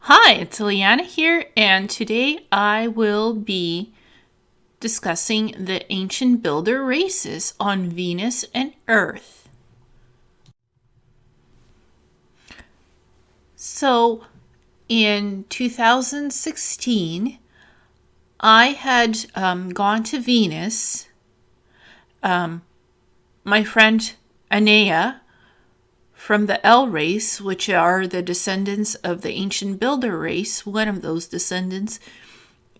Hi, it's Ileana here, and today I will be discussing the ancient builder races on Venus and Earth. So, in 2016, I had gone to Venus. My friend Anaya from the L race, which are the descendants of the ancient builder race, one of those descendants,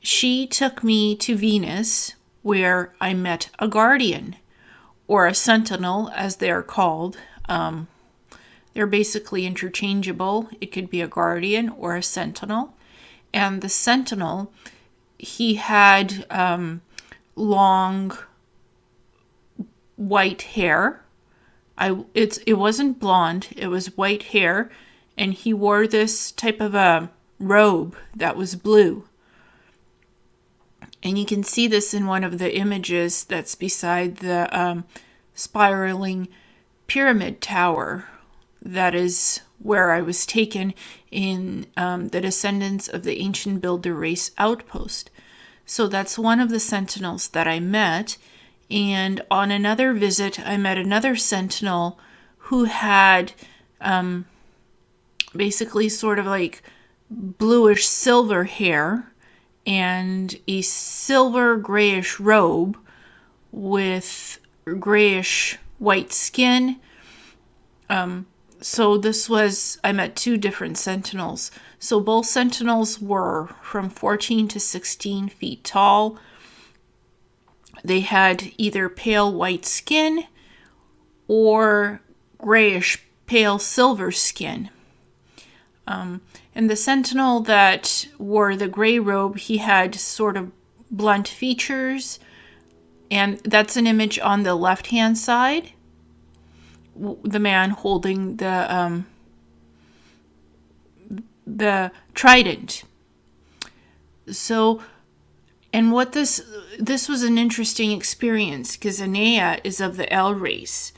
she took me to Venus, where I met a guardian, or a sentinel, as they are called. They're basically interchangeable. It could be a guardian or a sentinel. And the sentinel, he had long white hair. It wasn't blonde, it was white hair, and he wore this type of a robe that was blue. And you can see this in one of the images that's beside the spiraling pyramid tower. That is where I was taken in the descendants of the Ancient Builder Race Outpost. So that's one of the sentinels that I met. And on another visit, I met another sentinel who had basically sort of like bluish silver hair and a silver grayish robe with grayish white skin. So I met two different sentinels. So both sentinels were from 14 to 16 feet tall. They had either pale white skin or grayish pale silver skin. And the sentinel that wore the gray robe, he had sort of blunt features. And that's an image on the left-hand side. The man holding the trident. So, and what this was an interesting experience because Anaya is of the L race.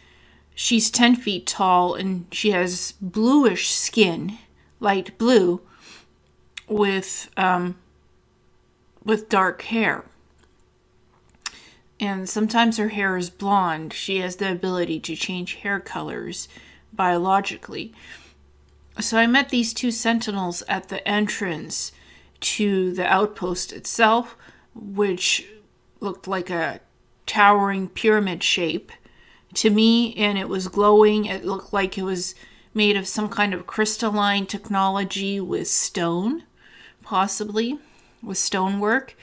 She's 10 feet tall and she has bluish skin, light blue, with dark hair. And sometimes her hair is blonde. She has the ability to change hair colors biologically. So I met these two sentinels at the entrance to the outpost itself, which looked like a towering pyramid shape to me, and it was glowing. It looked like it was made of some kind of crystalline technology with stone, possibly with stonework.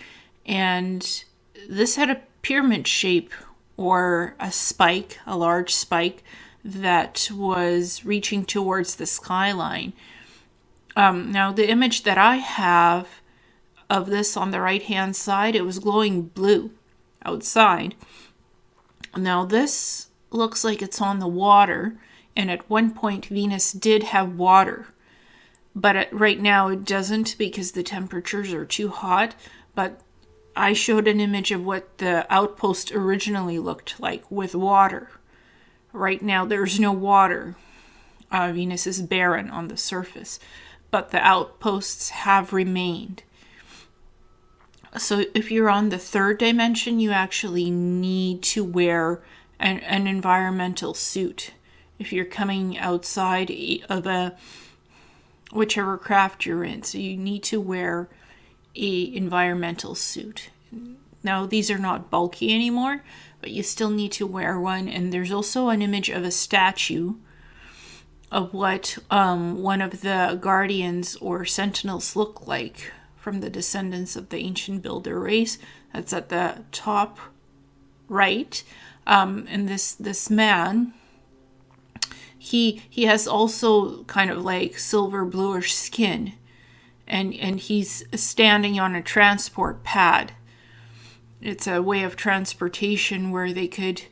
And this had a pyramid shape or a spike, a large spike that was reaching towards the skyline. Now, the image that I have of this on the right-hand side, it was glowing blue outside. Now, this looks like it's on the water, and at one point, Venus did have water. But right now, it doesn't because the temperatures are too hot. But I showed an image of what the outpost originally looked like with water. Right now, there's no water. Venus is barren on the surface, but the outposts have remained. So if you're on the third dimension, you actually need to wear an environmental suit. If you're coming outside of whichever craft you're in, so you need to wear a environmental suit. Now, these are not bulky anymore, but you still need to wear one. And there's also an image of a statue of what one of the guardians or sentinels look like from the descendants of the ancient builder race. That's at the top right. And this man, he has also kind of like silver bluish skin. And he's standing on a transport pad. It's a way of transportation where they could,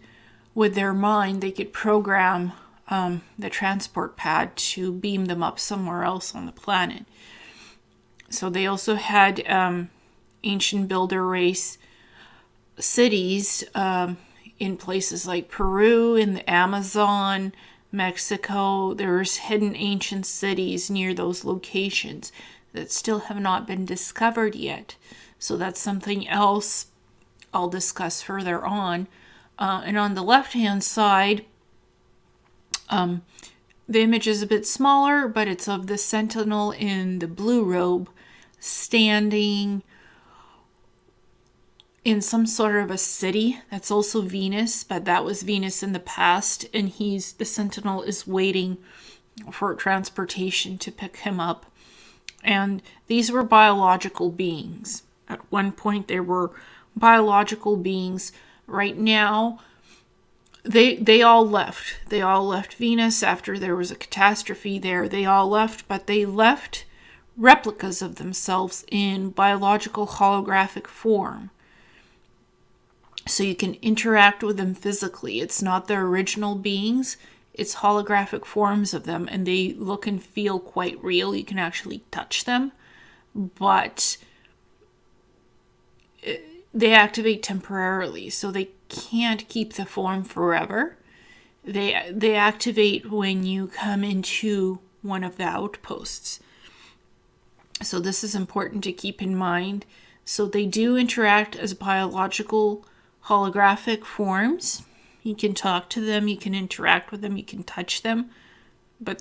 with their mind, they could program the transport pad to beam them up somewhere else on the planet. So they also had ancient builder race cities in places like Peru, in the Amazon, Mexico. There's hidden ancient cities near those locations. that still have not been discovered yet. So that's something else I'll discuss further on. And on the left-hand side, the image is a bit smaller, but it's of the sentinel in the blue robe standing in some sort of a city. That's also Venus, but that was Venus in the past, and the sentinel is waiting for transportation to pick him up. And these were biological beings. At one point they were biological beings. Right now they all left. They all left Venus after there was a catastrophe there. They all left, but they left replicas of themselves in biological holographic form. So you can interact with them physically. It's not their original beings. It's holographic forms of them, and they look and feel quite real. You can actually touch them, but they activate temporarily, so they can't keep the form forever. They activate when you come into one of the outposts. So this is important to keep in mind. So they do interact as biological holographic forms. You can talk to them, you can interact with them, you can touch them, but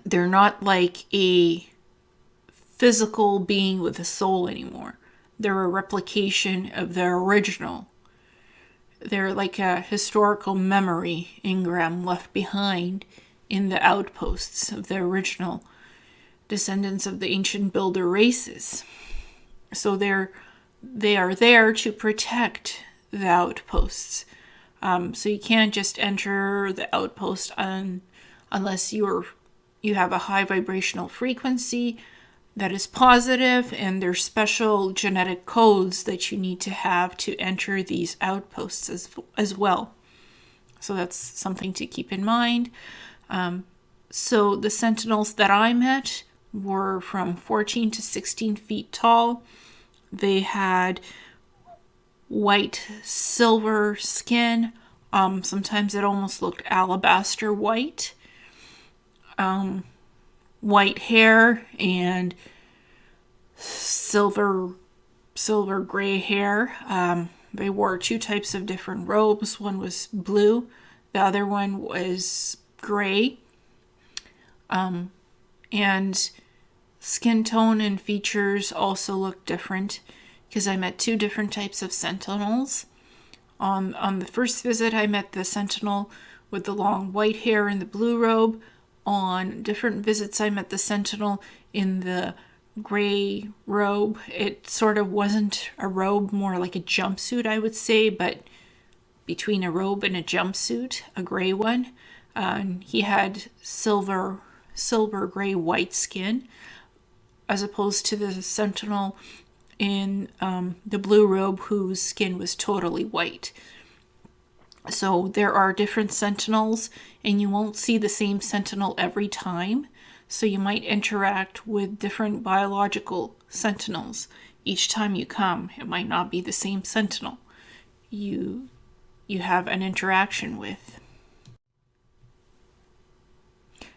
they're not like a physical being with a soul anymore. They're a replication of their original. They're like a historical memory engram left behind in the outposts of the original descendants of the ancient builder races. So they are there to protect the outposts. So you can't just enter the outpost unless you have a high vibrational frequency that is positive, and there's special genetic codes that you need to have to enter these outposts as well. So that's something to keep in mind. So the sentinels that I met were from 14 to 16 feet tall. They had white silver skin. Sometimes it almost looked alabaster white. White hair and silver gray hair. They wore two types of different robes. One was blue, the other one was gray. And skin tone and features also look different, because I met two different types of sentinels. On the first visit, I met the sentinel with the long white hair and the blue robe. On different visits, I met the sentinel in the gray robe. It sort of wasn't a robe, more like a jumpsuit, I would say, but between a robe and a jumpsuit, a gray one. He had silver gray white skin, as opposed to the sentinel in the blue robe, whose skin was totally white. So there are different sentinels, and you won't see the same sentinel every time. So you might interact with different biological sentinels each time you come. It might not be the same sentinel you have an interaction with.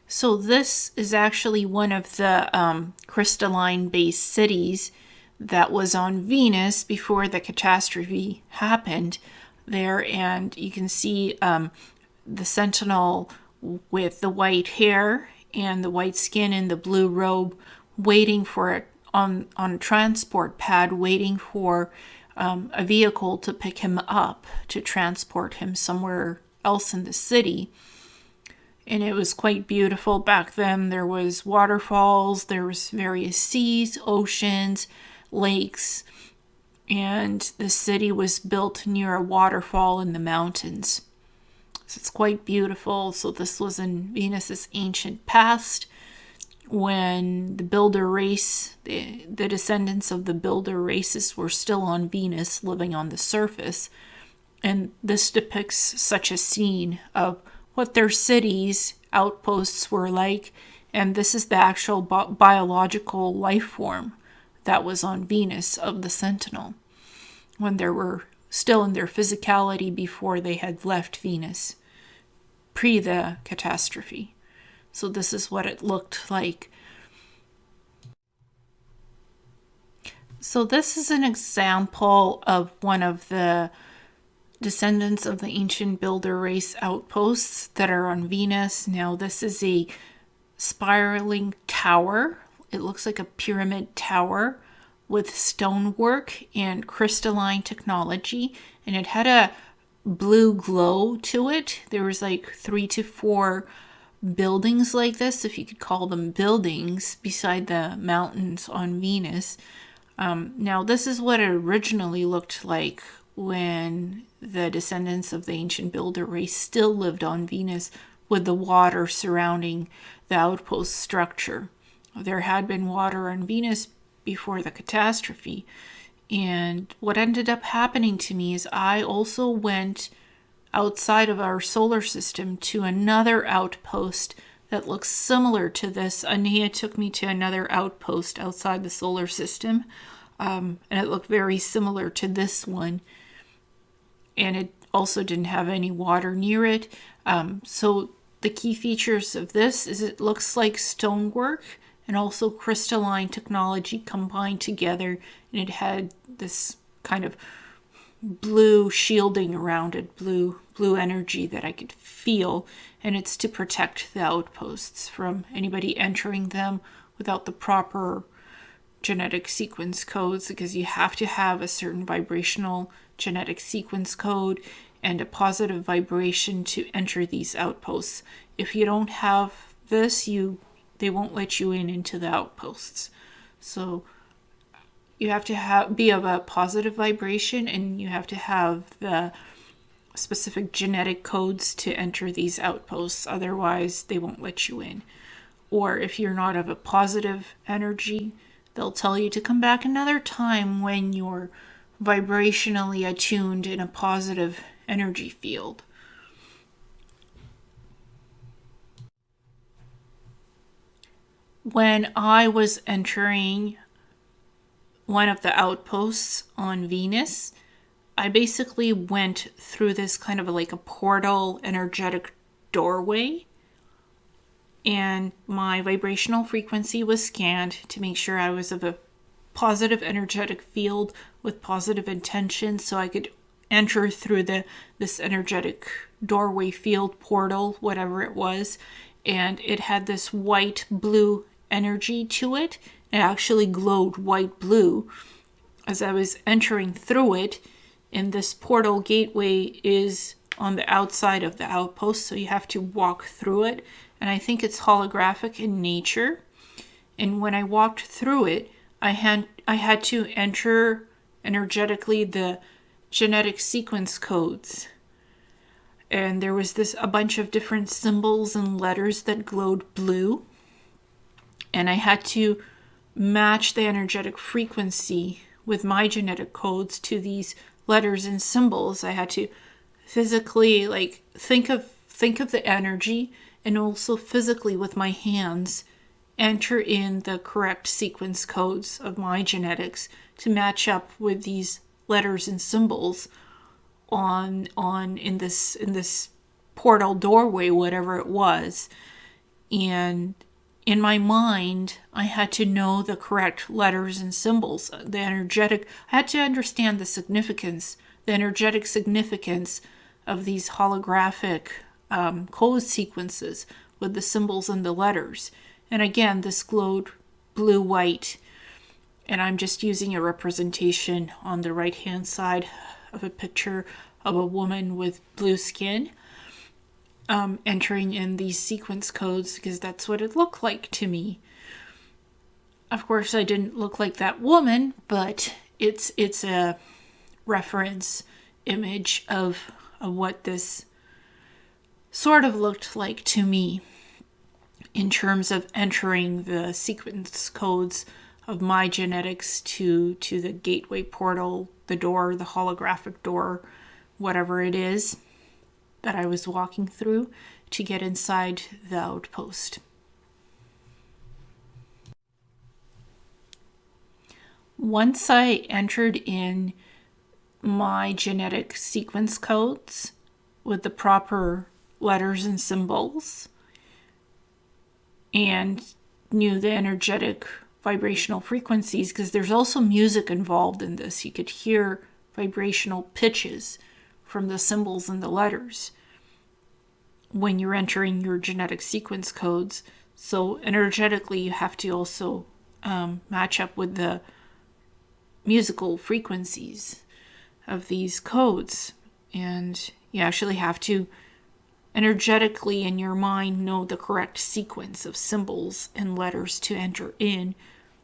So this is actually one of the crystalline-based cities that was on Venus before the catastrophe happened there. And you can see the sentinel with the white hair and the white skin and the blue robe waiting for it on a transport pad, waiting for a vehicle to pick him up to transport him somewhere else in the city. And it was quite beautiful back then. There was waterfalls, there was various seas, oceans, lakes, and the city was built near a waterfall in the mountains. So it's quite beautiful. So this was in Venus's ancient past, when the builder race, the descendants of the builder races were still on Venus, living on the surface. And this depicts such a scene of what their cities, outposts were like. And this is the actual biological life form that was on Venus of the sentinel, when they were still in their physicality before they had left Venus, pre the catastrophe. So this is what it looked like So this is an example of one of the descendants of the Ancient Builder Race Outposts that are on Venus. Now this is a spiraling tower. It looks like a pyramid tower with stonework and crystalline technology, and it had a blue glow to it. There was like 3 to 4 buildings like this, if you could call them buildings, beside the mountains on Venus. Now this is what it originally looked like when the descendants of the ancient builder race still lived on Venus, with the water surrounding the outpost structure. There had been water on Venus before the catastrophe. And what ended up happening to me is I also went outside of our solar system to another outpost that looks similar to this. Anaya took me to another outpost outside the solar system, and it looked very similar to this one. And it also didn't have any water near it. So the key features of this is it looks like stonework and also crystalline technology combined together, and it had this kind of blue shielding around it, blue energy that I could feel, and it's to protect the outposts from anybody entering them without the proper genetic sequence codes, because you have to have a certain vibrational genetic sequence code and a positive vibration to enter these outposts. If you don't have this, they won't let you into the outposts. So you have to be of a positive vibration, and you have to have the specific genetic codes to enter these outposts. Otherwise, they won't let you in. Or if you're not of a positive energy, they'll tell you to come back another time when you're vibrationally attuned in a positive energy field. When I was entering one of the outposts on Venus, I basically went through this kind of like a portal energetic doorway, and my vibrational frequency was scanned to make sure I was of a positive energetic field with positive intention, so I could enter through this energetic doorway field portal, whatever it was. And it had this white blue energy to it. It actually glowed white blue as I was entering through it. And this portal gateway is on the outside of the outpost, so you have to walk through it. And I think it's holographic in nature. And when I walked through it, I had to enter energetically the genetic sequence codes. And there was a bunch of different symbols and letters that glowed blue. And I had to match the energetic frequency with my genetic codes to these letters and symbols. I had to physically think of the energy, and also physically with my hands enter in the correct sequence codes of my genetics to match up with these letters and symbols in this portal doorway, whatever it was. And in my mind, I had to know the correct letters and symbols. I had to understand the energetic significance of these holographic code sequences with the symbols and the letters. And again, this glowed blue-white, and I'm just using a representation on the right-hand side of a picture of a woman with blue skin entering in these sequence codes, because that's what it looked like to me. Of course, I didn't look like that woman, but it's a reference image of what this sort of looked like to me in terms of entering the sequence codes of my genetics to the gateway portal, the door, the holographic door, whatever it is that I was walking through to get inside the outpost. Once I entered in my genetic sequence codes with the proper letters and symbols, and knew the energetic vibrational frequencies, because there's also music involved in this. You could hear vibrational pitches from the symbols and the letters when you're entering your genetic sequence codes. So energetically, you have to also match up with the musical frequencies of these codes. And you actually have to energetically in your mind know the correct sequence of symbols and letters to enter in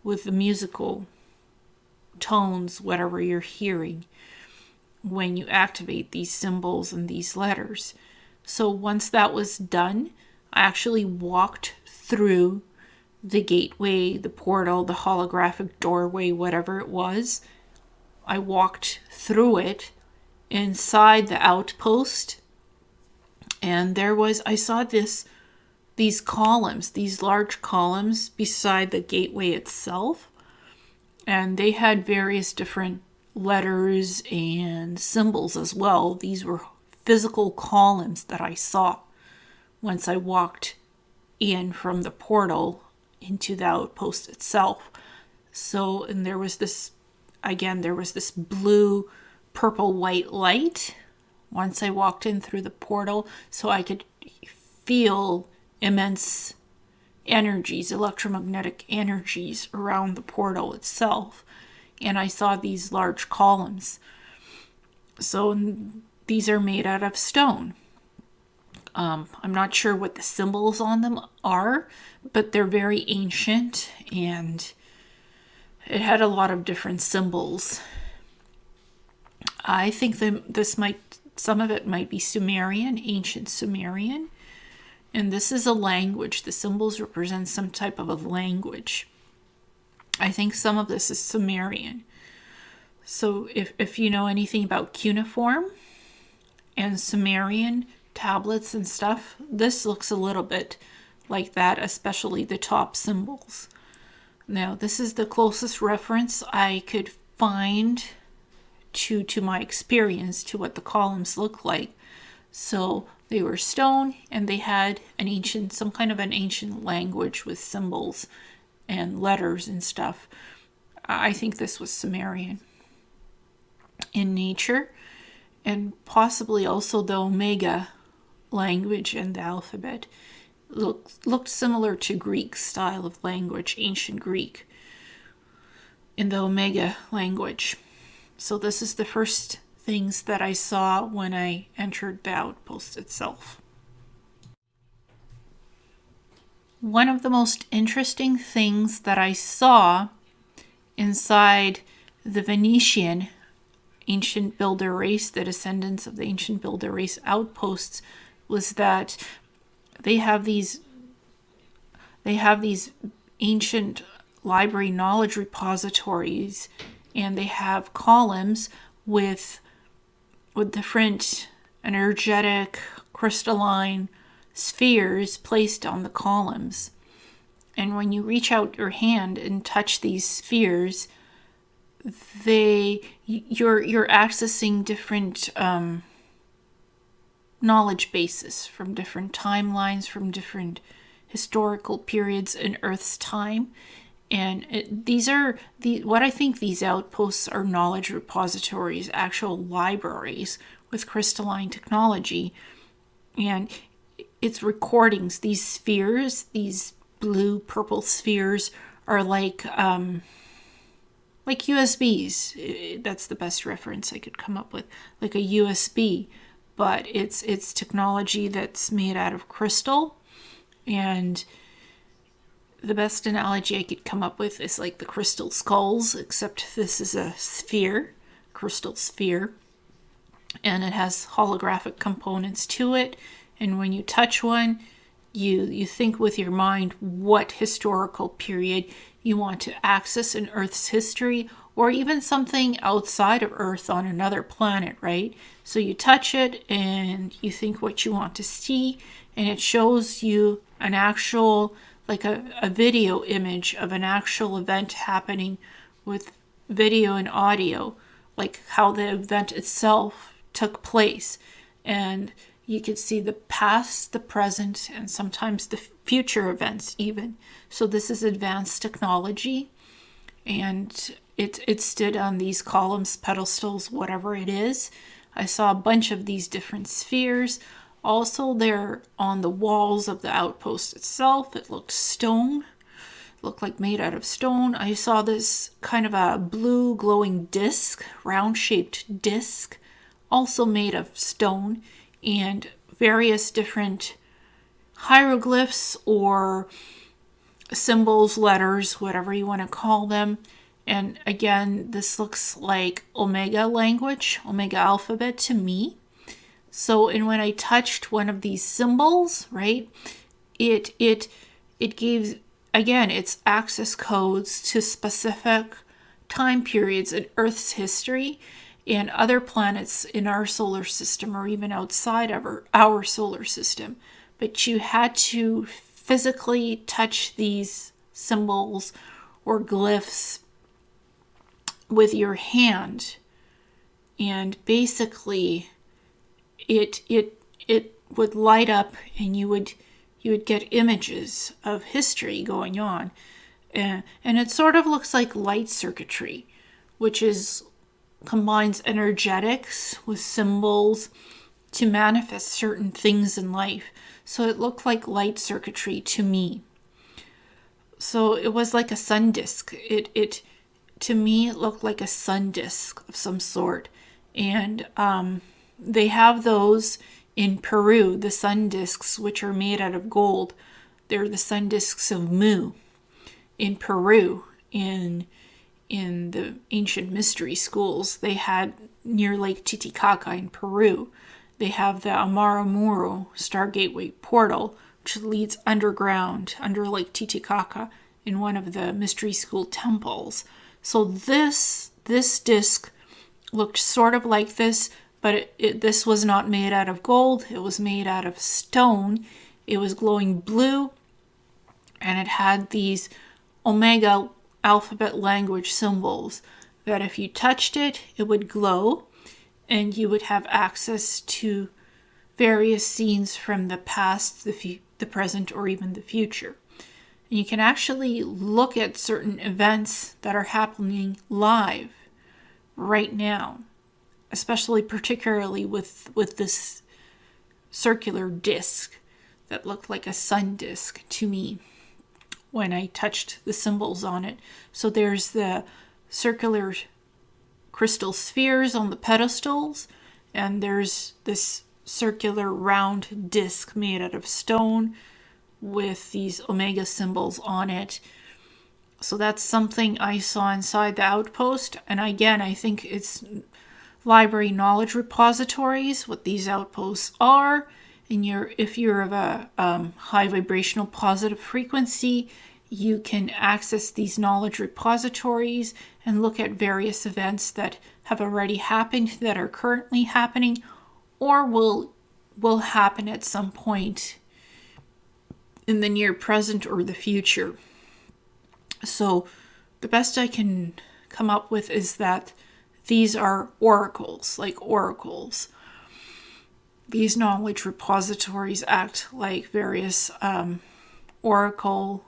with the musical tones, whatever you're hearing, when you activate these symbols and these letters. So once that was done, I actually walked through the gateway, the portal, the holographic doorway, whatever it was. I walked through it inside the outpost, and I saw these columns, these large columns beside the gateway itself, and they had various different letters and symbols as well. These were physical columns that I saw once I walked in from the portal into the outpost itself. So, and there was this blue, purple, white light once I walked in through the portal, so I could feel immense energies, electromagnetic energies around the portal itself. And I saw these large columns. So these are made out of stone. I'm not sure what the symbols on them are, but they're very ancient, and it had a lot of different symbols. I think some of it might be Sumerian, ancient Sumerian. And this is a language. The symbols represent some type of a language. I think some of this is Sumerian. So if you know anything about cuneiform and Sumerian tablets and stuff, this looks a little bit like that, especially the top symbols. Now, this is the closest reference I could find to my experience, to what the columns look like. So they were stone, and they had some kind of an ancient language with symbols and letters and stuff. I think this was Sumerian in nature, and possibly also the Omega language and the alphabet looked similar to Greek style of language, ancient Greek, in the Omega language. So this is the first things that I saw when I entered the outpost itself. One of the most interesting things that I saw inside the Venetian Ancient Builder Race, the descendants of the Ancient Builder Race Outposts, was that they have these ancient library knowledge repositories, and they have columns with different energetic crystalline spheres placed on the columns. And when you reach out your hand and touch these spheres, you're accessing different knowledge bases from different timelines, from different historical periods in Earth's time. And what I think these outposts are knowledge repositories, actual libraries with crystalline technology. And it's recordings. These spheres, these blue, purple spheres, are like USBs. That's the best reference I could come up with. Like a USB, but it's technology that's made out of crystal. And the best analogy I could come up with is like the crystal skulls, except this is a sphere, crystal sphere, and it has holographic components to it. And when you touch one, you think with your mind what historical period you want to access in Earth's history, or even something outside of Earth on another planet, right? So you touch it and you think what you want to see, and it shows you an actual, like a video image of an actual event happening with video and audio, like how the event itself took place. And You could see the past, the present, and sometimes the future events even. So this is advanced technology, and it stood on these columns, pedestals, whatever it is. I saw a bunch of these different spheres. Also, they're on the walls of the outpost itself. It looked stone, looked like made out of stone. I saw this kind of a blue glowing disc, round-shaped disc, also made of stone, and various different hieroglyphs or symbols, letters, whatever you want to call them. And again, this looks like Omega language, Omega alphabet to me. So, and when I touched one of these symbols, right, it gave, again, its access codes to specific time periods in Earth's history and other planets in our solar system or even outside of our solar system. But you had to physically touch these symbols or glyphs with your hand, and basically it would light up, and you would get images of history going on, and it sort of looks like light circuitry, which combines energetics with symbols to manifest certain things in life. So it looked like light circuitry to me. So it was like a sun disk. To me, it looked like a sun disk of some sort. And they have those in Peru, the sun disks, which are made out of gold. They're the sun disks of Mu in Peru, in the ancient mystery schools. They had near Lake Titicaca in Peru. They have the Amaramuro Star Gateway portal, which leads underground under Lake Titicaca in one of the mystery school temples. So this disc looked sort of like this, but this was not made out of gold. It was made out of stone. It was glowing blue, and it had these Omega alphabet language symbols that if you touched it, it would glow, and you would have access to various scenes from the past, the present, or even the future. And you can actually look at certain events that are happening live right now, particularly with this circular disc that looked like a sun disc to me when I touched the symbols on it. So there's the circular crystal spheres on the pedestals, and there's this circular round disc made out of stone with these Omega symbols on it. So that's something I saw inside the outpost. And again, I think it's library knowledge repositories, what these outposts are. And if you're of a high vibrational positive frequency, you can access these knowledge repositories and look at various events that have already happened, that are currently happening, or will happen at some point in the near present or the future. So the best I can come up with is that these are oracles, like oracles. These knowledge repositories act like various oracle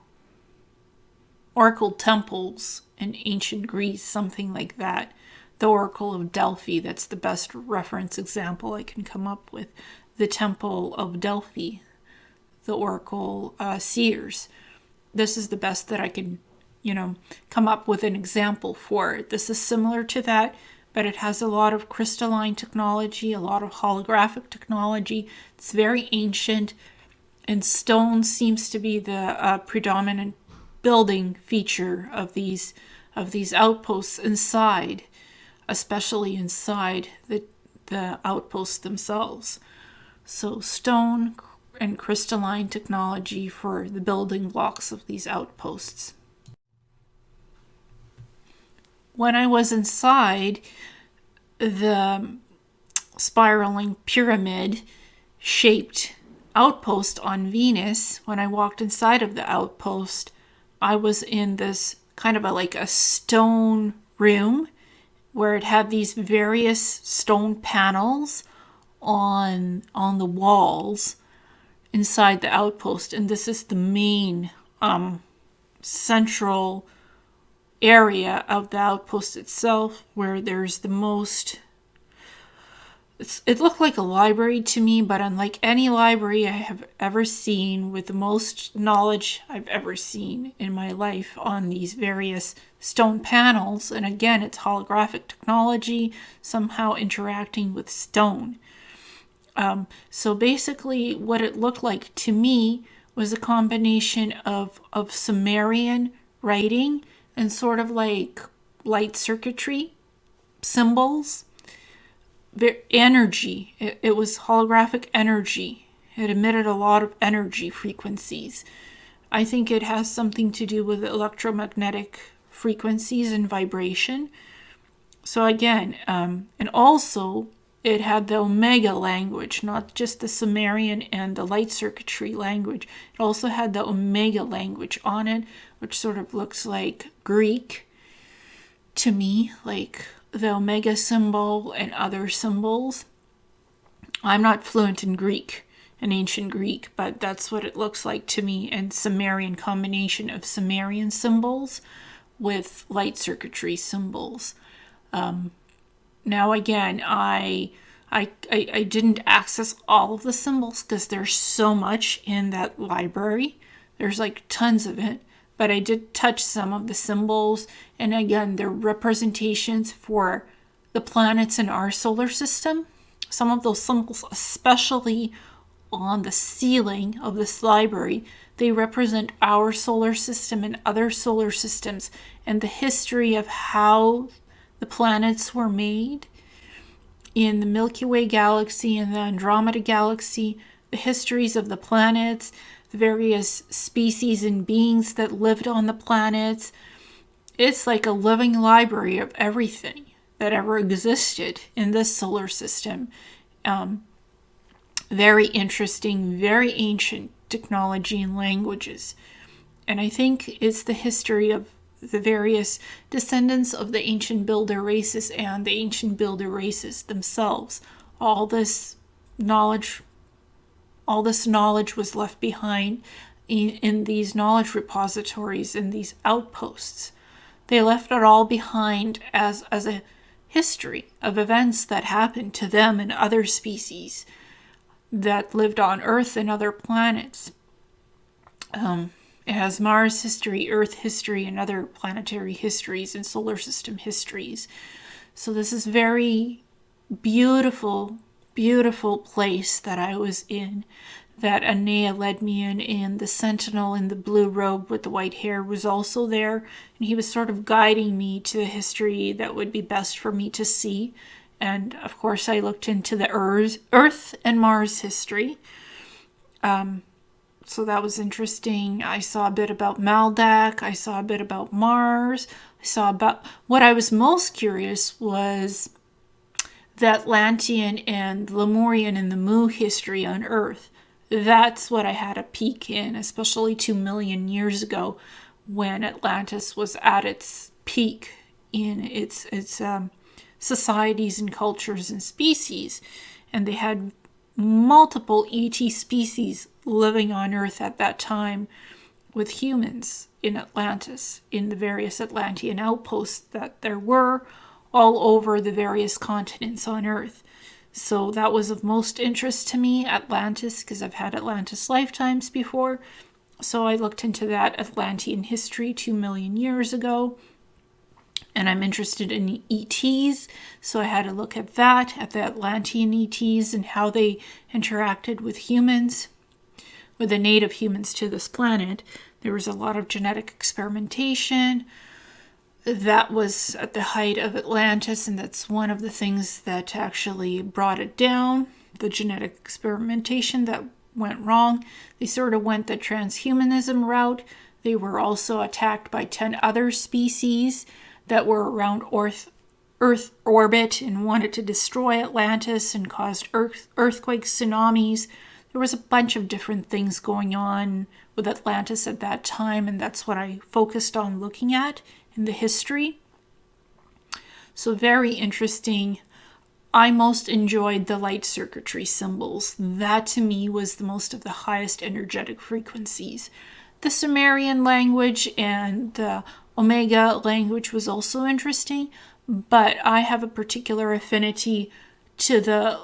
temples in ancient Greece, something like that. The Oracle of Delphi, that's the best reference example I can come up with. The Temple of Delphi, the Oracle seers. This is the best that I can, come up with an example for. This is similar to that, but it has a lot of crystalline technology, a lot of holographic technology. It's very ancient, and stone seems to be the predominant building feature of these outposts inside, especially inside the outposts themselves. So stone and crystalline technology for the building blocks of these outposts. When I was inside the spiraling pyramid-shaped outpost on Venus, when I walked inside of the outpost, I was in this kind of like a stone room where it had these various stone panels on the walls inside the outpost, and this is the main central area of the outpost itself, where there's the most. It looked like a library to me, but unlike any library I have ever seen, with the most knowledge I've ever seen in my life on these various stone panels. And again, it's holographic technology, somehow interacting with stone. So basically what it looked like to me was a combination of Sumerian writing and sort of like light circuitry symbols. Energy. It was holographic energy. It emitted a lot of energy frequencies. I think it has something to do with electromagnetic frequencies and vibration. So again, and also it had the Omega language, not just the Sumerian and the light circuitry language. It also had the Omega language on it, which sort of looks like Greek to me, like the Omega symbol and other symbols. I'm not fluent in Greek, in ancient Greek, but that's what it looks like to me, and Sumerian combination of Sumerian symbols with light circuitry symbols. Now again, I didn't access all of the symbols because there's so much in that library. There's like tons of it. But I did touch some of the symbols, and again, they're representations for the planets in our solar system. Some of those symbols, especially on the ceiling of this library, they represent our solar system and other solar systems, and the history of how the planets were made in the Milky Way galaxy and the Andromeda galaxy, the histories of the planets, the various species and beings that lived on the planets. It's like a living library of everything that ever existed in this solar system. Very interesting, very ancient technology and languages. And I think it's the history of the various descendants of the ancient builder races and the ancient builder races themselves. All this knowledge was left behind in these knowledge repositories, in these outposts. They left it all behind as a history of events that happened to them and other species that lived on Earth and other planets. It has Mars history, Earth history, and other planetary histories and solar system histories. So this is very beautiful, beautiful place that I was in, that Anaya led me in, and the sentinel in the blue robe with the white hair was also there, and he was sort of guiding me to the history that would be best for me to see. And of course I looked into the Earth and Mars history. So that was interesting. I saw a bit about Maldak. I saw a bit about Mars. I saw about, what I was most curious was the Atlantean and Lemurian and the Mu history on Earth. That's what I had a peek in, especially 2 million years ago, when Atlantis was at its peak in its societies and cultures and species. And they had multiple ET species living on Earth at that time with humans in Atlantis, in the various Atlantean outposts that there were all over the various continents on Earth. So that was of most interest to me, Atlantis, because I've had Atlantis lifetimes before. So I looked into that Atlantean history 2 million years ago. And I'm interested in ETs, so I had to look at that, at the Atlantean ETs and how they interacted with humans, with the native humans to this planet. There was a lot of genetic experimentation. That was at the height of Atlantis, and that's one of the things that actually brought it down, the genetic experimentation that went wrong. They sort of went the transhumanism route. They were also attacked by 10 other species that were around Earth orbit and wanted to destroy Atlantis and caused earthquakes, tsunamis. There was a bunch of different things going on with Atlantis at that time, and that's what I focused on looking at in the history. So very interesting. I most enjoyed the light circuitry symbols. That to me was the most of the highest energetic frequencies. The Sumerian language and the Omega language was also interesting, but I have a particular affinity to the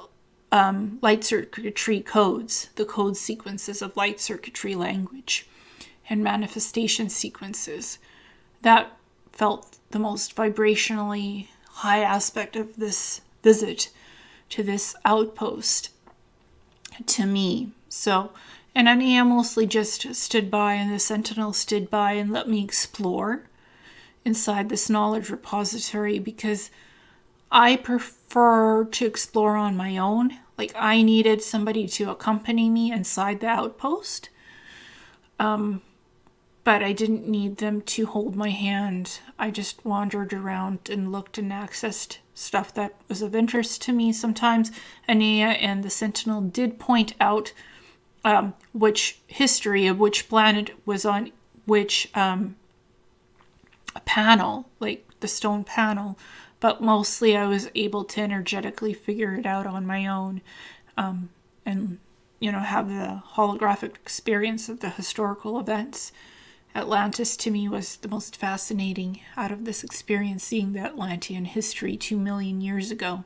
light circuitry codes, the code sequences of light circuitry language and manifestation sequences. That felt the most vibrationally high aspect of this visit to this outpost to me. So, and Anaya mostly just stood by, and the sentinel stood by and let me explore inside this knowledge repository, because I prefer to explore on my own. Like, I needed somebody to accompany me inside the outpost. But I didn't need them to hold my hand. I just wandered around and looked and accessed stuff that was of interest to me. Sometimes Anaya and the Sentinel did point out which history of which planet was on which panel, like the stone panel. But mostly I was able to energetically figure it out on my own, and, have the holographic experience of the historical events. Atlantis to me was the most fascinating out of this experience, seeing the Atlantean history 2 million years ago.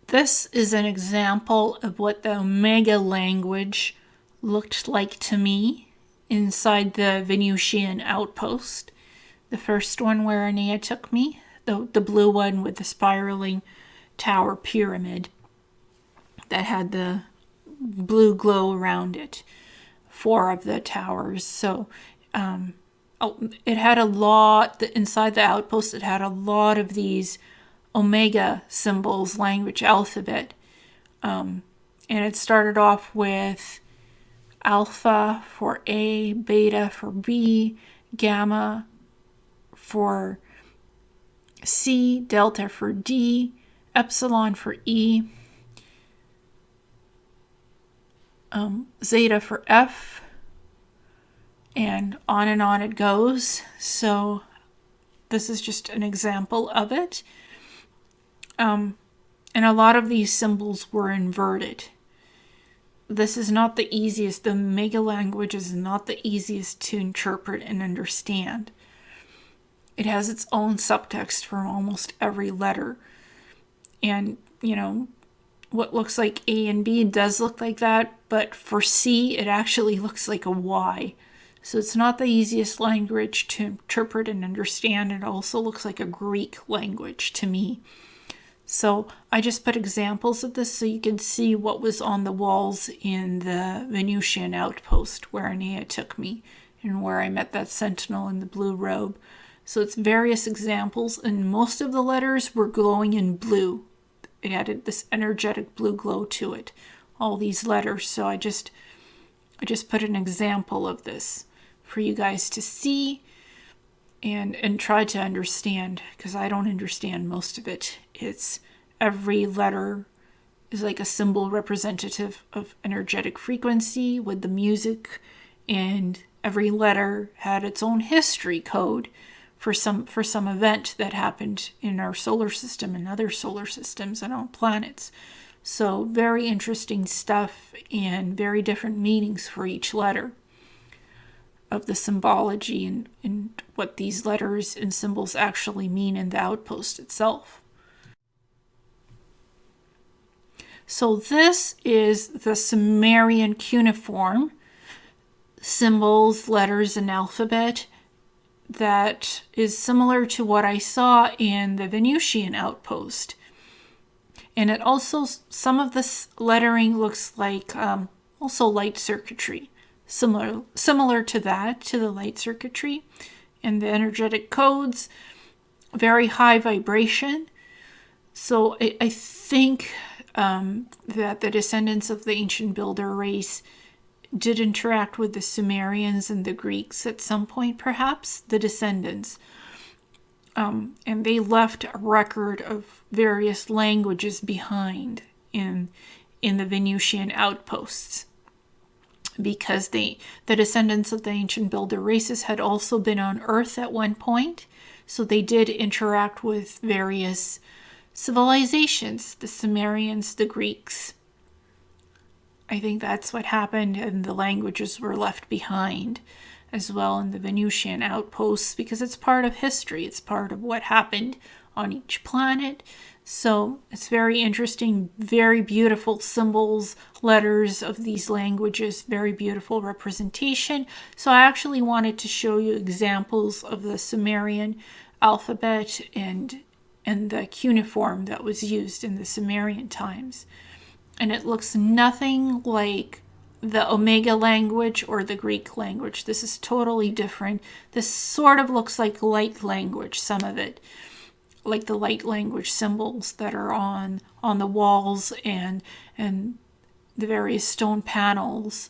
This is an example of what the Omega language looked like to me inside the Venusian outpost. The first one where Anaya took me, the blue one with the spiraling tower pyramid that had the blue glow around it. 4 of the towers. So it had a lot, inside the outpost, it had a lot of these Omega symbols, language alphabet. And it started off with Alpha for A, Beta for B, Gamma for C, Delta for D, Epsilon for E, Zeta for F, and on it goes. So this is just an example of it. And a lot of these symbols were inverted. This is not the easiest. The Omega language is not the easiest to interpret and understand. It has its own subtext for almost every letter. And, what looks like A and B does look like that, but for C, it actually looks like a Y. So it's not the easiest language to interpret and understand. It also looks like a Greek language to me. So I just put examples of this so you can see what was on the walls in the Venusian outpost where Anaya took me and where I met that sentinel in the blue robe. So it's various examples, and most of the letters were glowing in blue. It added this energetic blue glow to it, all these letters. So I just put an example of this for you guys to see and try to understand, because I don't understand most of it. It's every letter is like a symbol representative of energetic frequency with the music, and every letter had its own history code for some event that happened in our solar system and other solar systems and on planets. So very interesting stuff, and very different meanings for each letter of the symbology and what these letters and symbols actually mean in the outpost itself. So this is the Sumerian Cuneiform, symbols, letters, and alphabet, that is similar to what I saw in the Venusian outpost. And it also, some of this lettering looks like also light circuitry, similar to that, to the light circuitry. And the energetic codes, very high vibration. So I think that the descendants of the Ancient Builder race did interact with the Sumerians and the Greeks at some point, perhaps, the descendants. And they left a record of various languages behind in the Venusian outposts, because the descendants of the Ancient Builder races had also been on Earth at one point. So they did interact with various civilizations, the Sumerians, the Greeks. I think that's what happened, and the languages were left behind as well in the Venusian outposts, because it's part of history. It's part of what happened on each planet. So it's very interesting, very beautiful symbols, letters of these languages, very beautiful representation. So I actually wanted to show you examples of the Sumerian alphabet and the cuneiform that was used in the Sumerian times. And it looks nothing like the Omega language or the Greek language. This is totally different. This sort of looks like light language, some of it, like the light language symbols that are on the walls and the various stone panels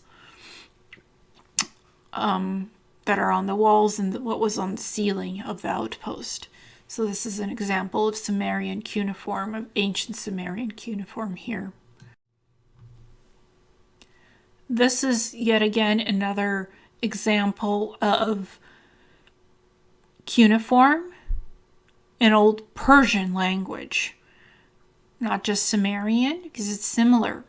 that are on the walls and what was on the ceiling of the outpost. So this is an example of Sumerian cuneiform, of ancient Sumerian cuneiform here. This is yet again another example of cuneiform in old Persian language, not just Sumerian, because it's similar.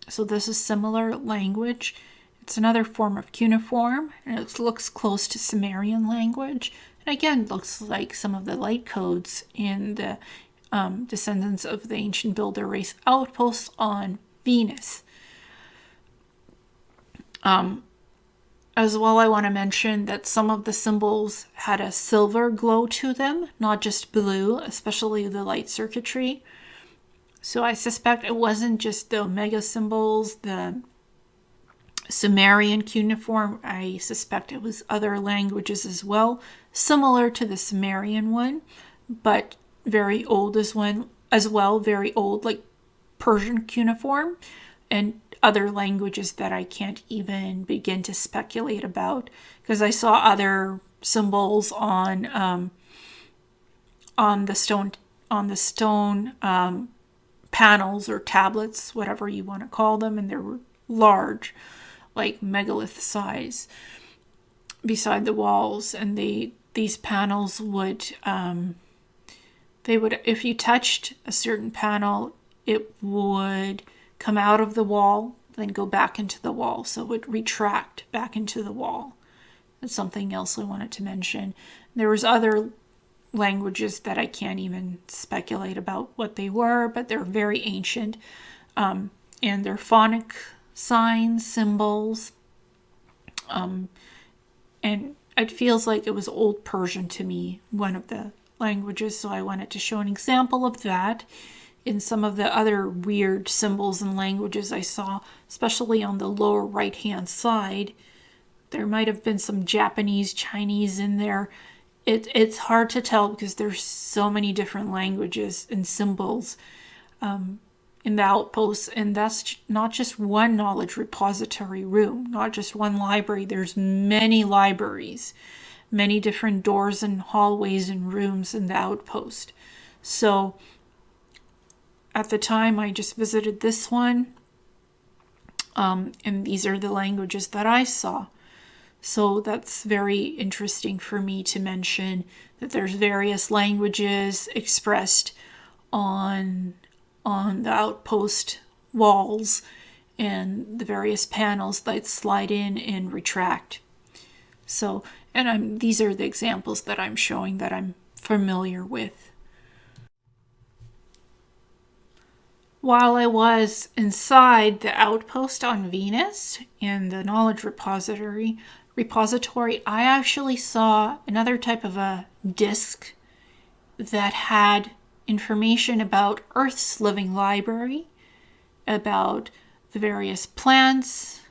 So this is similar language. It's another form of cuneiform, and it looks close to Sumerian language. And again, looks like some of the light codes in the descendants of the Ancient Builder Race Outposts on Venus. As well, I want to mention that some of the symbols had a silver glow to them, not just blue, especially the light circuitry. So I suspect it wasn't just the Omega symbols, the Sumerian cuneiform. I suspect it was other languages as well, similar to the Sumerian one, but very old as well, very old, like Persian cuneiform, and other languages that I can't even begin to speculate about, because I saw other symbols on the stone panels or tablets, whatever you want to call them, and they were large, like megalith size, beside the walls. And these panels would if you touched a certain panel, it would come out of the wall, then go back into the wall. So it would retract back into the wall. That's something else I wanted to mention. There was other languages that I can't even speculate about what they were, but they're very ancient. And they're phonic signs, symbols. And it feels like it was Old Persian to me, one of the languages. So I wanted to show an example of that. In some of the other weird symbols and languages I saw, especially on the lower right-hand side, there might have been some Japanese, Chinese in there. It's hard to tell because there's so many different languages and symbols in the outposts, and that's not just one knowledge repository room, not just one library. There's many libraries, many different doors and hallways and rooms in the outpost. So at the time, I just visited this one, and these are the languages that I saw. So that's very interesting for me to mention, that there's various languages expressed on the outpost walls and the various panels that slide in and retract. So, and these are the examples that I'm showing that I'm familiar with. While I was inside the outpost on Venus and the knowledge repository, I actually saw another type of a disc that had information about Earth's living library, about the various plants,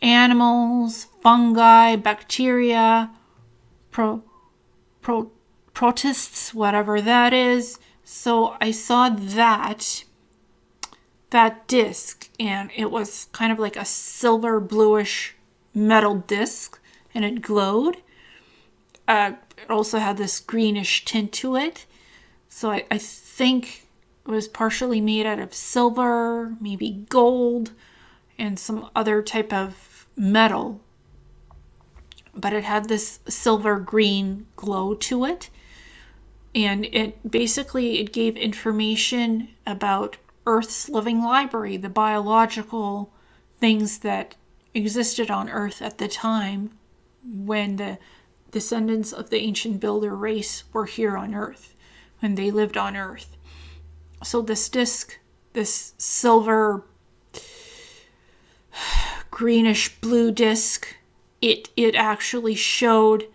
animals, fungi, bacteria, protists, whatever that is. So I saw that disc, and it was kind of like a silver bluish metal disc, and it glowed. It also had this greenish tint to it. So I think it was partially made out of silver, maybe gold, and some other type of metal. but it had this silver green glow to it. And it gave information about Earth's living library, the biological things that existed on Earth at the time when the descendants of the ancient builder race were here on Earth, when they lived on Earth. So this disc, this silver greenish blue disc, it actually showed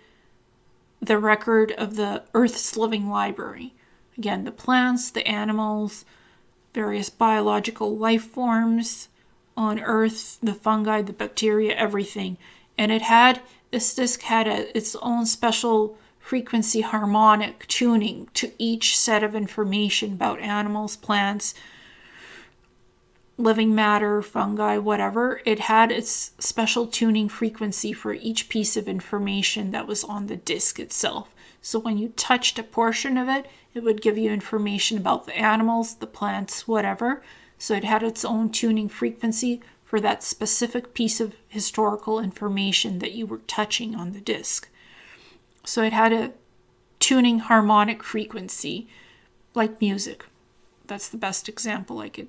the record of the Earth's living library. Again, the plants, the animals, various biological life forms on Earth, the fungi, the bacteria, everything. And this disc had its own special frequency harmonic tuning to each set of information about animals, plants, living matter, fungi, whatever. It had its special tuning frequency for each piece of information that was on the disc itself. So when you touched a portion of it, it would give you information about the animals, the plants, whatever. So it had its own tuning frequency for that specific piece of historical information that you were touching on the disc. So it had a tuning harmonic frequency, like music. That's the best example I could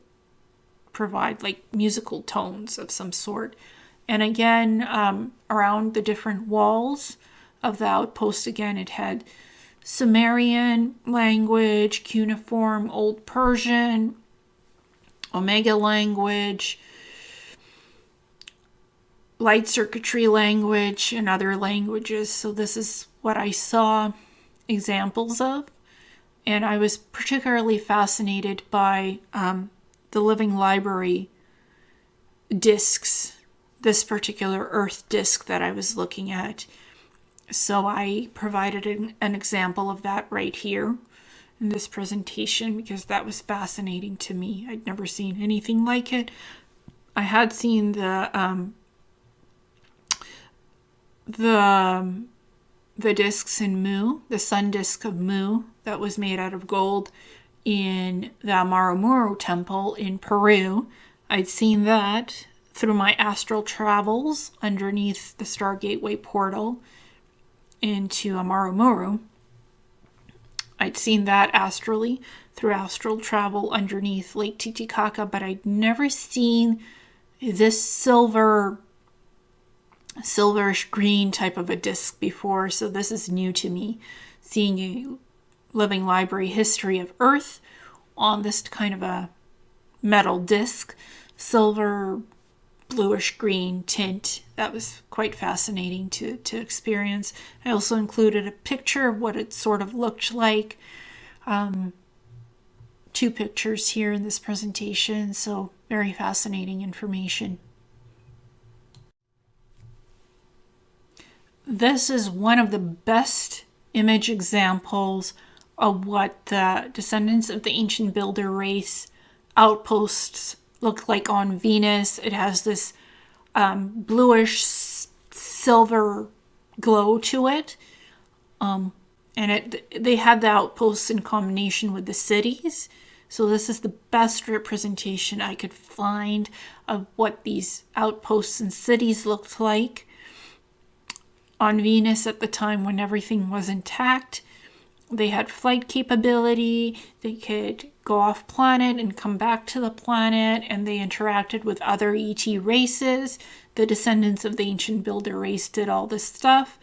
provide, like musical tones of some sort. And again, around the different walls of the outpost, again, it had Sumerian language, cuneiform, Old Persian, Omega language, light circuitry language, and other languages. So this is what I saw examples of. And I was particularly fascinated by the living library discs, this particular Earth disc that I was looking at. So I provided an example of that right here in this presentation because that was fascinating to me. I'd never seen anything like it. I had seen the discs in Mu, the sun disk of Mu that was made out of gold in the Maramuru temple in Peru. I'd seen that through my astral travels underneath the Star Gateway portal into Maramuru. I'd seen that astrally through astral travel underneath Lake Titicaca, but I'd never seen this silverish green type of a disc before. So this is new to me, seeing a living library history of Earth on this kind of a metal disc, silver bluish green tint. That was quite fascinating to experience. I also included a picture of what it sort of looked like. 2 pictures here in this presentation, so very fascinating information. This is one of the best image examples of what the descendants of the ancient builder race outposts look like on Venus. It has this bluish silver glow to it. And they had the outposts in combination with the cities. So this is the best representation I could find of what these outposts and cities looked like on Venus at the time when everything was intact. They had flight capability, they could go off planet and come back to the planet, and they interacted with other ET races. The descendants of the ancient builder race did all this stuff.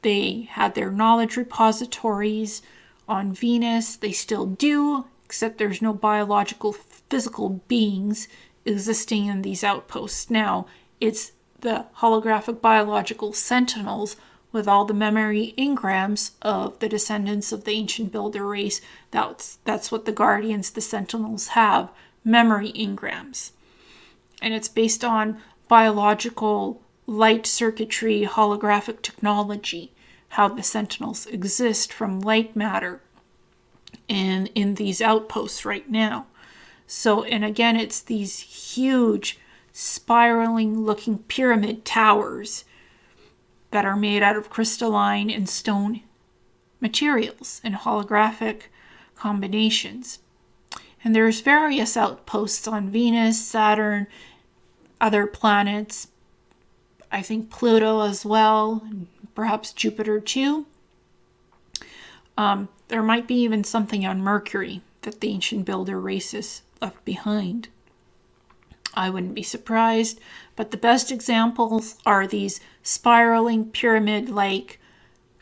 They had their knowledge repositories on Venus. They still do, except there's no biological physical beings existing in these outposts. Now, it's the holographic biological sentinels with all the memory engrams of the descendants of the ancient builder race. That's what the guardians, the sentinels, have, memory engrams. And it's based on biological light circuitry, holographic technology, how the sentinels exist from light matter in these outposts right now. So, and again, it's these huge spiraling looking pyramid towers that are made out of crystalline and stone materials and holographic combinations. And there's various outposts on Venus, Saturn, other planets, I think Pluto as well, perhaps Jupiter too. There might be even something on Mercury that the ancient builder races left behind. I wouldn't be surprised, but the best examples are these spiraling pyramid-like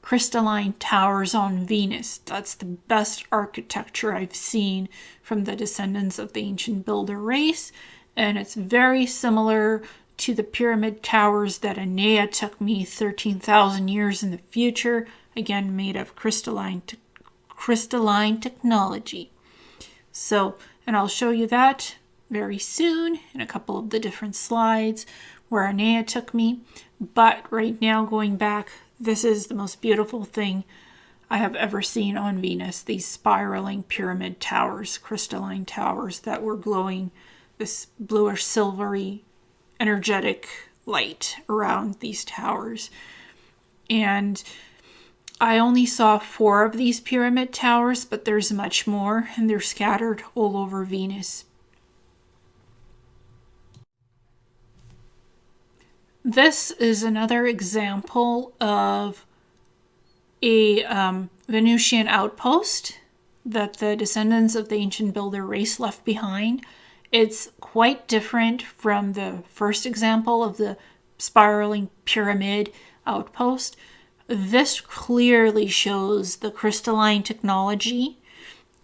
crystalline towers on Venus. That's the best architecture I've seen from the descendants of the ancient builder race, and it's very similar to the pyramid towers that Anaya took me 13,000 years in the future, again made of crystalline technology. So, and I'll show you that very soon in a couple of the different slides where Anaya took me. But right now, going back, this is the most beautiful thing I have ever seen on Venus. These spiraling pyramid towers, crystalline towers that were glowing this bluish silvery energetic light around these towers. And I only saw 4 of these pyramid towers, but there's much more, and they're scattered all over Venus. This is another example of a Venusian outpost that the descendants of the ancient builder race left behind. It's quite different from the first example of the spiraling pyramid outpost. This clearly shows the crystalline technology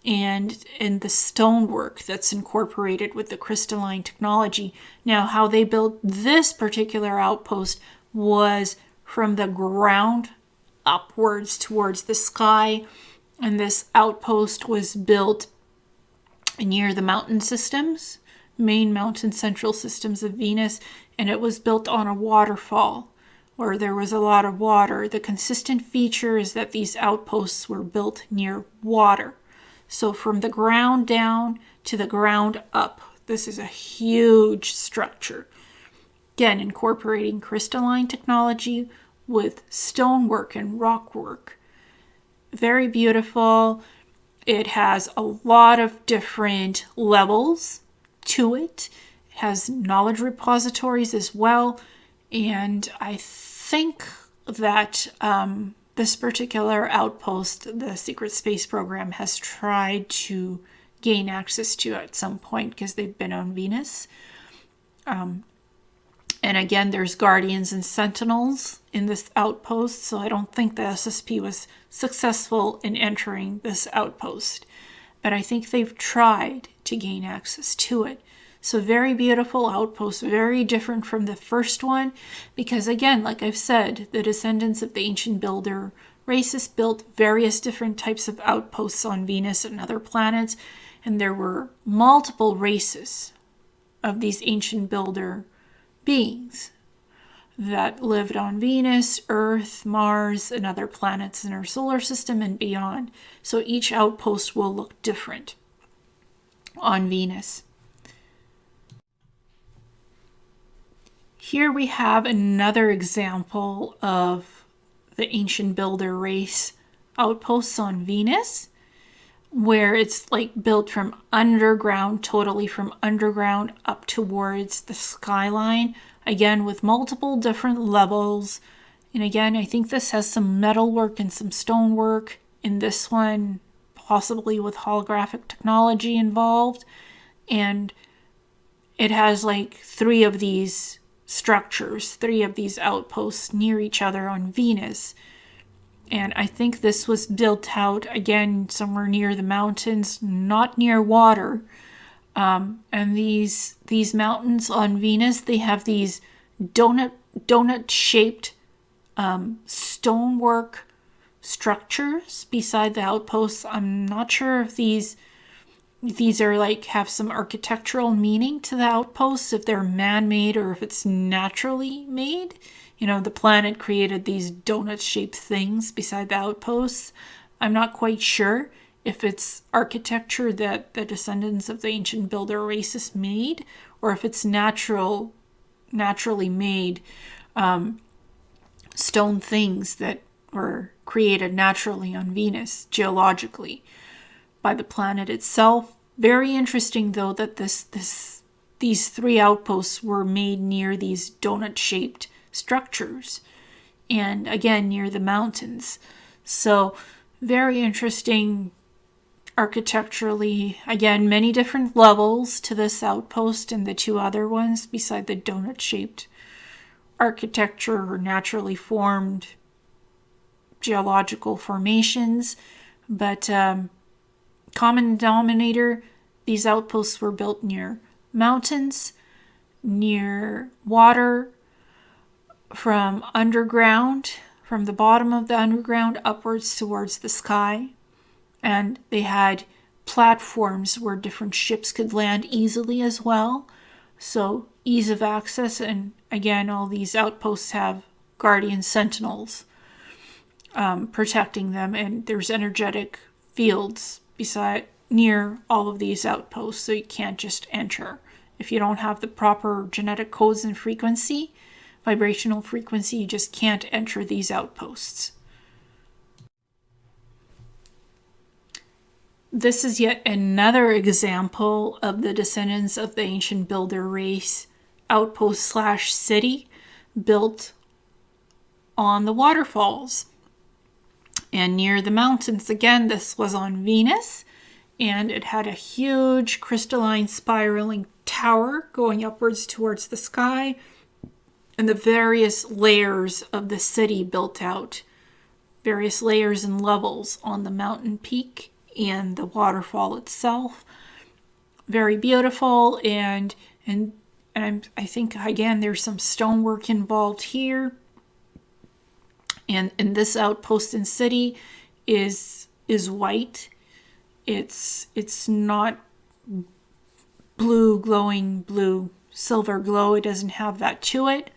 and the stonework that's incorporated with the crystalline technology. Now, how they built this particular outpost was from the ground upwards towards the sky, and this outpost was built near the mountain systems, main mountain central systems of Venus, and it was built on a waterfall where there was a lot of water. The consistent feature is that these outposts were built near water. So from the ground down to the ground up, this is a huge structure. Again, incorporating crystalline technology with stonework and rockwork. Very beautiful. It has a lot of different levels to it. It has knowledge repositories as well. And I think that this particular outpost, the Secret Space Program, has tried to gain access to at some point because they've been on Venus. And again, there's guardians and sentinels in this outpost, so I don't think the SSP was successful in entering this outpost. But I think they've tried to gain access to it. So very beautiful outpost, very different from the first one, because again, like I've said, the descendants of the ancient builder races built various different types of outposts on Venus and other planets, and there were multiple races of these ancient builder beings that lived on Venus, Earth, Mars, and other planets in our solar system and beyond. So each outpost will look different on Venus. Here we have another example of the ancient builder race outposts on Venus, where it's like built from underground, totally from underground up towards the skyline, again with multiple different levels. And again, I think this has some metalwork and some stonework in this one, possibly with holographic technology involved. And it has like 3 of these structures, 3 of these outposts near each other on Venus. And I think this was built out, again, somewhere near the mountains, not near water. And these mountains on Venus, they have these donut-shaped stonework structures beside the outposts. I'm not sure if these are like have some architectural meaning to the outposts, if they're man-made or if it's naturally made. You know, the planet created these donut-shaped things beside the outposts. I'm not quite sure if it's architecture that the descendants of the ancient builder races made, or if it's naturally made stone things that were created naturally on Venus, geologically, by the planet itself. Very interesting, though, that these 3 outposts were made near these donut-shaped structures. and again near the mountains. So very interesting architecturally. Again, many different levels to this outpost and the two other ones beside the donut-shaped architecture or naturally formed geological formations. But common denominator, these outposts were built near mountains, near water, from underground, from the bottom of the underground upwards towards the sky. And they had platforms where different ships could land easily as well. So ease of access. And again, all these outposts have guardian sentinels protecting them. And there's energetic fields near all of these outposts. So you can't just enter. If you don't have the proper genetic codes and frequency, vibrational frequency, you just can't enter these outposts. This is yet another example of the descendants of the Ancient Builder Race Outpost / city built on the waterfalls and near the mountains. Again, this was on Venus, and it had a huge crystalline spiraling tower going upwards towards the sky, and the various layers of the city built out, various layers and levels on the mountain peak and the waterfall itself. Very beautiful, and I think again there's some stonework involved here. And this outpost and city is white. It's not blue, glowing blue, silver glow. It doesn't have that to it.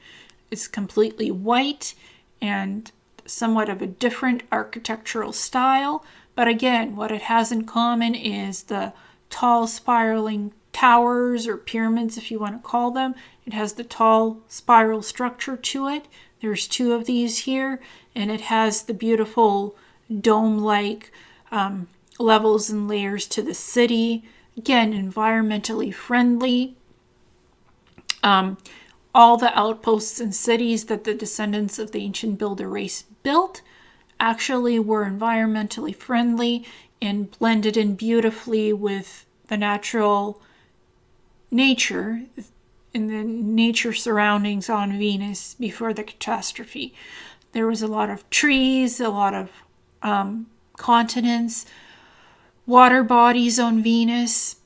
It's completely white and somewhat of a different architectural style. But again, what it has in common is the tall spiraling towers or pyramids, if you want to call them. It has the tall spiral structure to it. There's two of these here, and it has the beautiful dome-like levels and layers to the city. Again, environmentally friendly. All the outposts and cities that the descendants of the Ancient Builder race built actually were environmentally friendly and blended in beautifully with the natural nature in the nature surroundings on Venus before the catastrophe. There was a lot of trees, a lot of continents, water bodies on Venus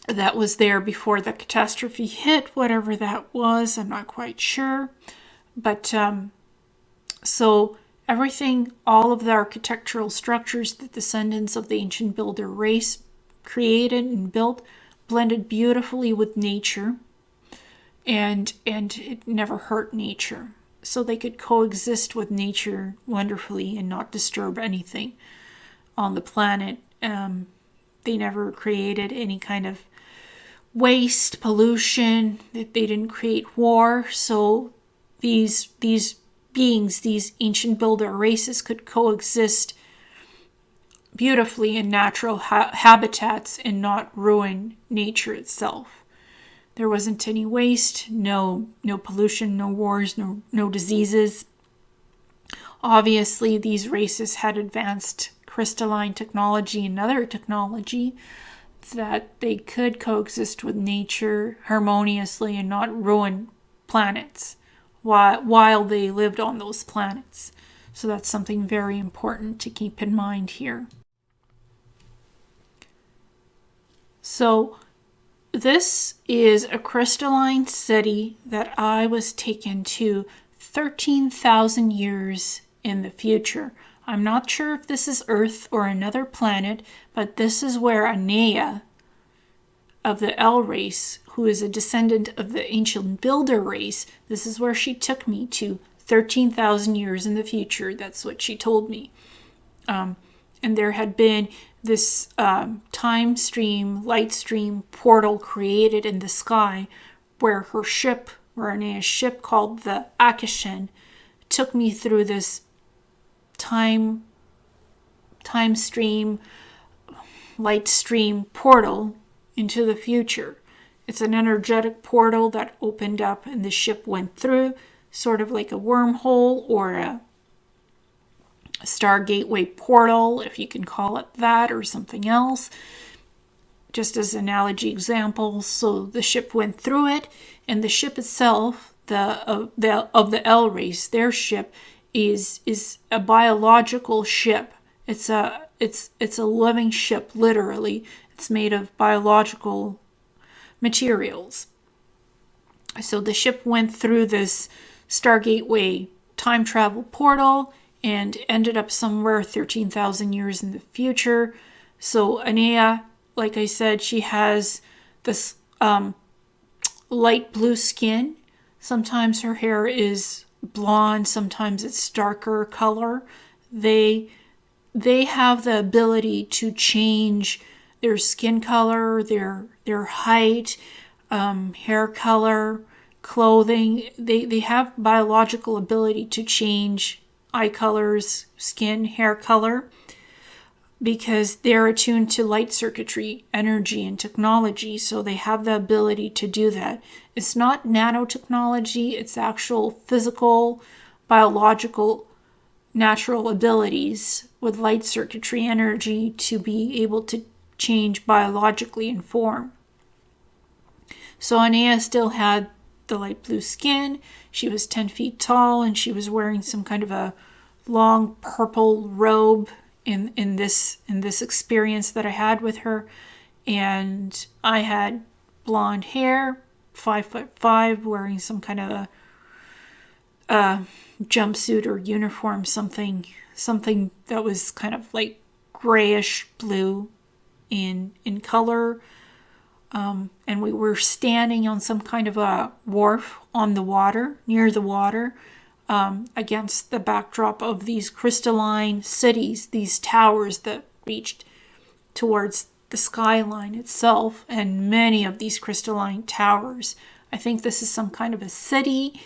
that was there before the catastrophe hit, whatever that was. I'm not quite sure. But so everything, all of the architectural structures that descendants of the Ancient Builder race created and built blended beautifully with nature, and it never hurt nature. So they could coexist with nature wonderfully and not disturb anything on the planet. They never created any kind of waste, pollution. They didn't create war. So these beings, these ancient builder races, could coexist beautifully in natural habitats and not ruin nature itself. There wasn't any waste, no pollution, no wars, no diseases. Obviously, these races had advanced crystalline technology and other technology that they could coexist with nature harmoniously and not ruin planets while they lived on those planets. So that's something very important to keep in mind here. So this is a crystalline city that I was taken to 13,000 years in the future. I'm not sure if this is Earth or another planet, but this is where Anaya of the L race, who is a descendant of the Ancient Builder race, this is where she took me to 13,000 years in the future. That's what she told me. And there had been this time stream, light stream portal created in the sky where her ship, where Anaya's ship called the Akashen, took me through this time stream, light stream portal into the future. It's an energetic portal that opened up and the ship went through. sort of like a wormhole or a Star Gateway portal, if you can call it that, or something else. Just as analogy example, so the ship went through it, and the ship itself, of the L race, their ship is a biological ship. It's a living ship, literally. It's made of biological materials. So the ship went through this Star Gateway time travel portal and ended up somewhere 13,000 years in the future. So Anaya, like I said, she has this light blue skin. Sometimes her hair is blonde, sometimes it's darker color. They have the ability to change their skin color, their height, hair color, clothing. They have biological ability to change eye colors, skin, hair color, because they're attuned to light circuitry, energy, and technology. So they have the ability to do that. It's not nanotechnology, it's actual physical, biological, natural abilities with light circuitry energy to be able to change biologically in form. So Anaya still had the light blue skin. She was 10 feet tall, and she was wearing some kind of a long purple robe in this experience that I had with her. And I had blonde hair, 5'5", wearing some kind of a jumpsuit or uniform, something that was kind of like grayish blue in color. And we were standing on some kind of a wharf on the water, near the water, against the backdrop of these crystalline cities, these towers that reached towards the skyline itself, and many of these crystalline towers. I think this is some kind of a city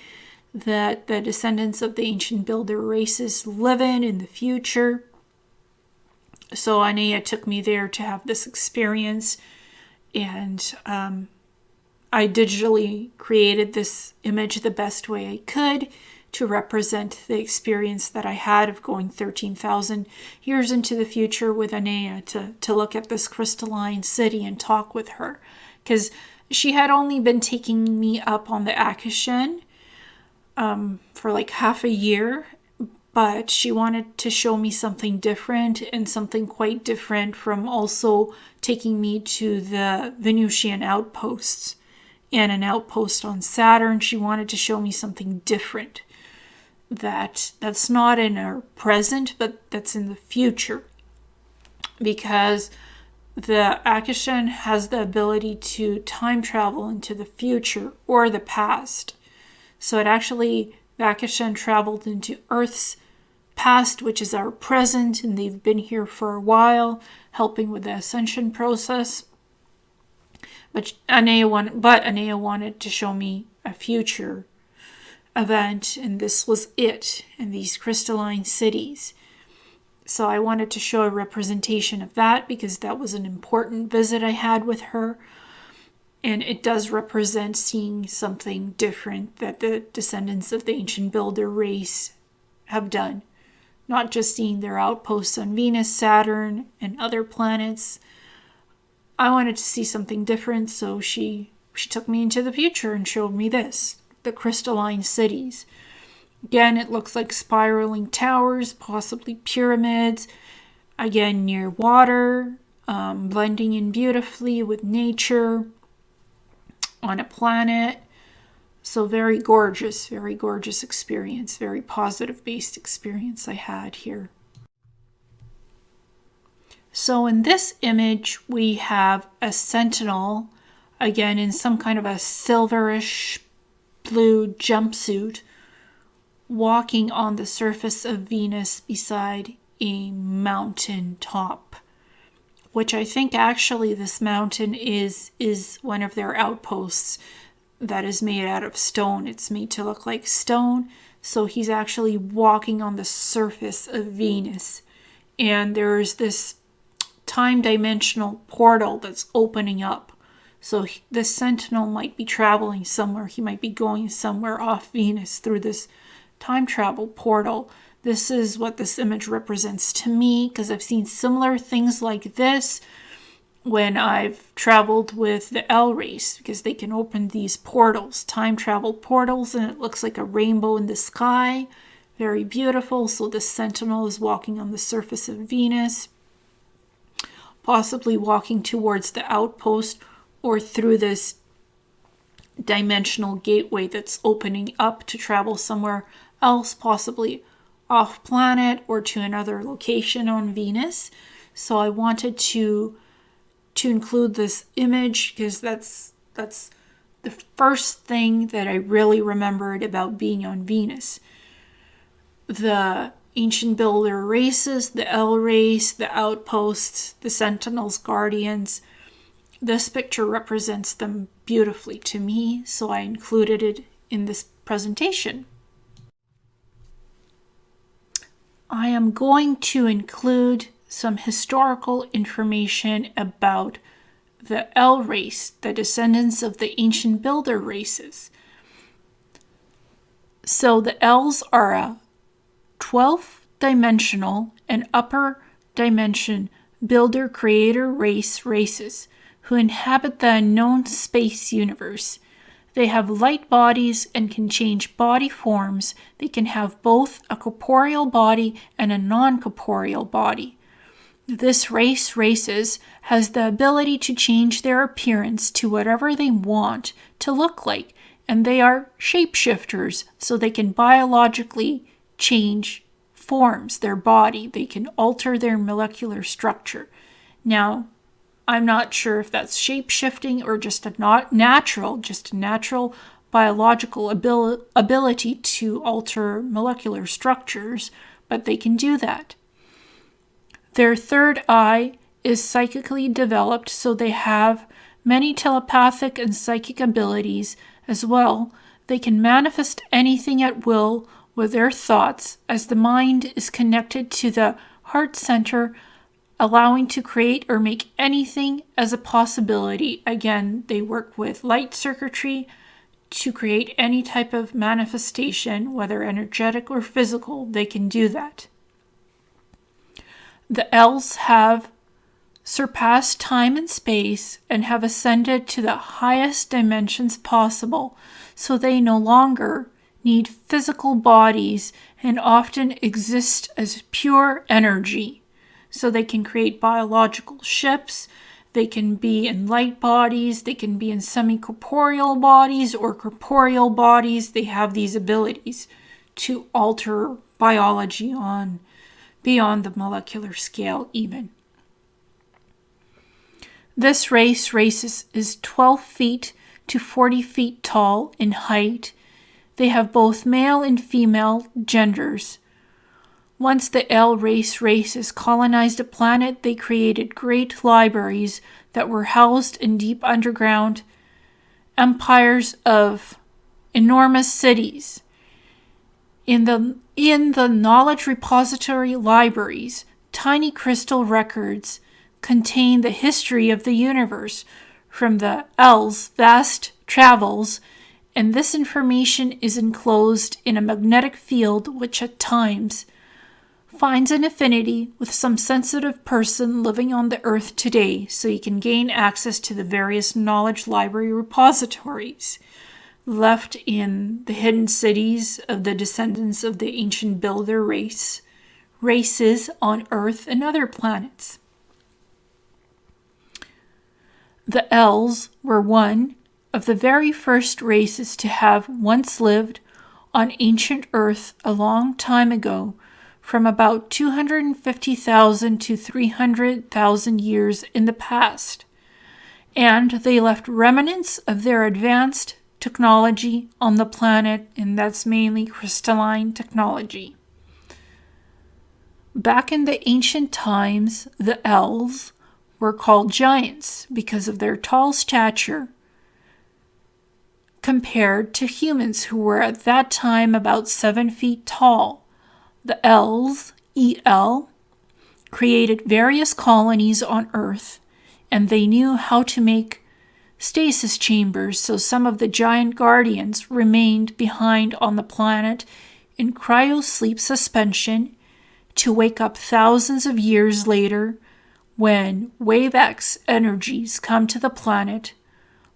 that the descendants of the ancient builder races live in the future. So Anaya took me there to have this experience, and I digitally created this image the best way I could to represent the experience that I had of going 13,000 years into the future with Anaya to look at this crystalline city and talk with her. Because she had only been taking me up on the Akashan for like half a year, but she wanted to show me something different, and something quite different from also taking me to the Venusian outposts and an outpost on Saturn. She wanted to show me something different that's not in our present, but that's in the future, because the Akashan has the ability to time travel into the future or the past. So the Akashan traveled into Earth's past, which is our present, and they've been here for a while, helping with the ascension process. But Anaya wanted to show me a future event, and this was it, in these crystalline cities. So I wanted to show a representation of that, because that was an important visit I had with her, and it does represent seeing something different that the descendants of the ancient builder race have done. Not just seeing their outposts on Venus, Saturn, and other planets. I wanted to see something different, so she took me into the future and showed me this, the crystalline cities. Again, it looks like spiraling towers, possibly pyramids. Again, near water, blending in beautifully with nature on a planet. So very gorgeous experience, very positive based experience I had here. So in this image, we have a sentinel, again in some kind of a silverish blue jumpsuit, walking on the surface of Venus beside a mountain top, which I think actually this mountain is one of their outposts that is made out of stone. It's made to look like stone. So he's actually walking on the surface of Venus. And there's this time dimensional portal that's opening up. So the sentinel might be traveling somewhere. He might be going somewhere off Venus through this time travel portal. This is what this image represents to me, because I've seen similar things like this when I've traveled with the L race, because they can open these portals, time travel portals, and it looks like a rainbow in the sky. Very beautiful. So the sentinel is walking on the surface of Venus, possibly walking towards the outpost or through this dimensional gateway that's opening up to travel somewhere else, possibly off planet or to another location on Venus. So I wanted to include this image because that's the first thing that I really remembered about being on Venus. The Ancient Builder races, the L race, the outposts, the Sentinels, Guardians. This picture represents them beautifully to me, so I included it in this presentation. I am going to include some historical information about the L race, the descendants of the Ancient Builder races. So the L's are a 12th dimensional and upper dimension builder creator races who inhabit the unknown space universe. They have light bodies and can change body forms. They can have both a corporeal body and a non-corporeal body. This races has the ability to change their appearance to whatever they want to look like, and they are shapeshifters, so they can biologically change forms, their body. They can alter their molecular structure. Now, I'm not sure if that's shape-shifting or just a natural biological ability to alter molecular structures, but they can do that. Their third eye is psychically developed, so they have many telepathic and psychic abilities as well. They can manifest anything at will with their thoughts, as the mind is connected to the heart center, allowing to create or make anything as a possibility. Again, they work with light circuitry to create any type of manifestation, whether energetic or physical. They can do that. The L's have surpassed time and space and have ascended to the highest dimensions possible, so they no longer need physical bodies and often exist as pure energy. So they can create biological ships, they can be in light bodies, they can be in semi-corporeal bodies or corporeal bodies. They have these abilities to alter biology on beyond the molecular scale even. This race is 12 feet to 40 feet tall in height. They have both male and female genders. Once the L races colonized a planet, they created great libraries that were housed in deep underground empires of enormous cities. In the knowledge repository libraries, tiny crystal records contain the history of the universe from the L's vast travels, and this information is enclosed in a magnetic field which at times finds an affinity with some sensitive person living on the earth today, so you can gain access to the various knowledge library repositories left in the hidden cities of the descendants of the Ancient Builder races on Earth and other planets. The L's were one of the very first races to have once lived on ancient Earth a long time ago, from about 250,000 to 300,000 years in the past, and they left remnants of their advanced technology on the planet, and that's mainly crystalline technology. Back in the ancient times, the L's were called giants because of their tall stature compared to humans who were at that time about 7 feet tall. The L's, EL, created various colonies on Earth, and they knew how to make stasis chambers, so some of the giant guardians remained behind on the planet in cryosleep suspension to wake up thousands of years later when wave X energies come to the planet,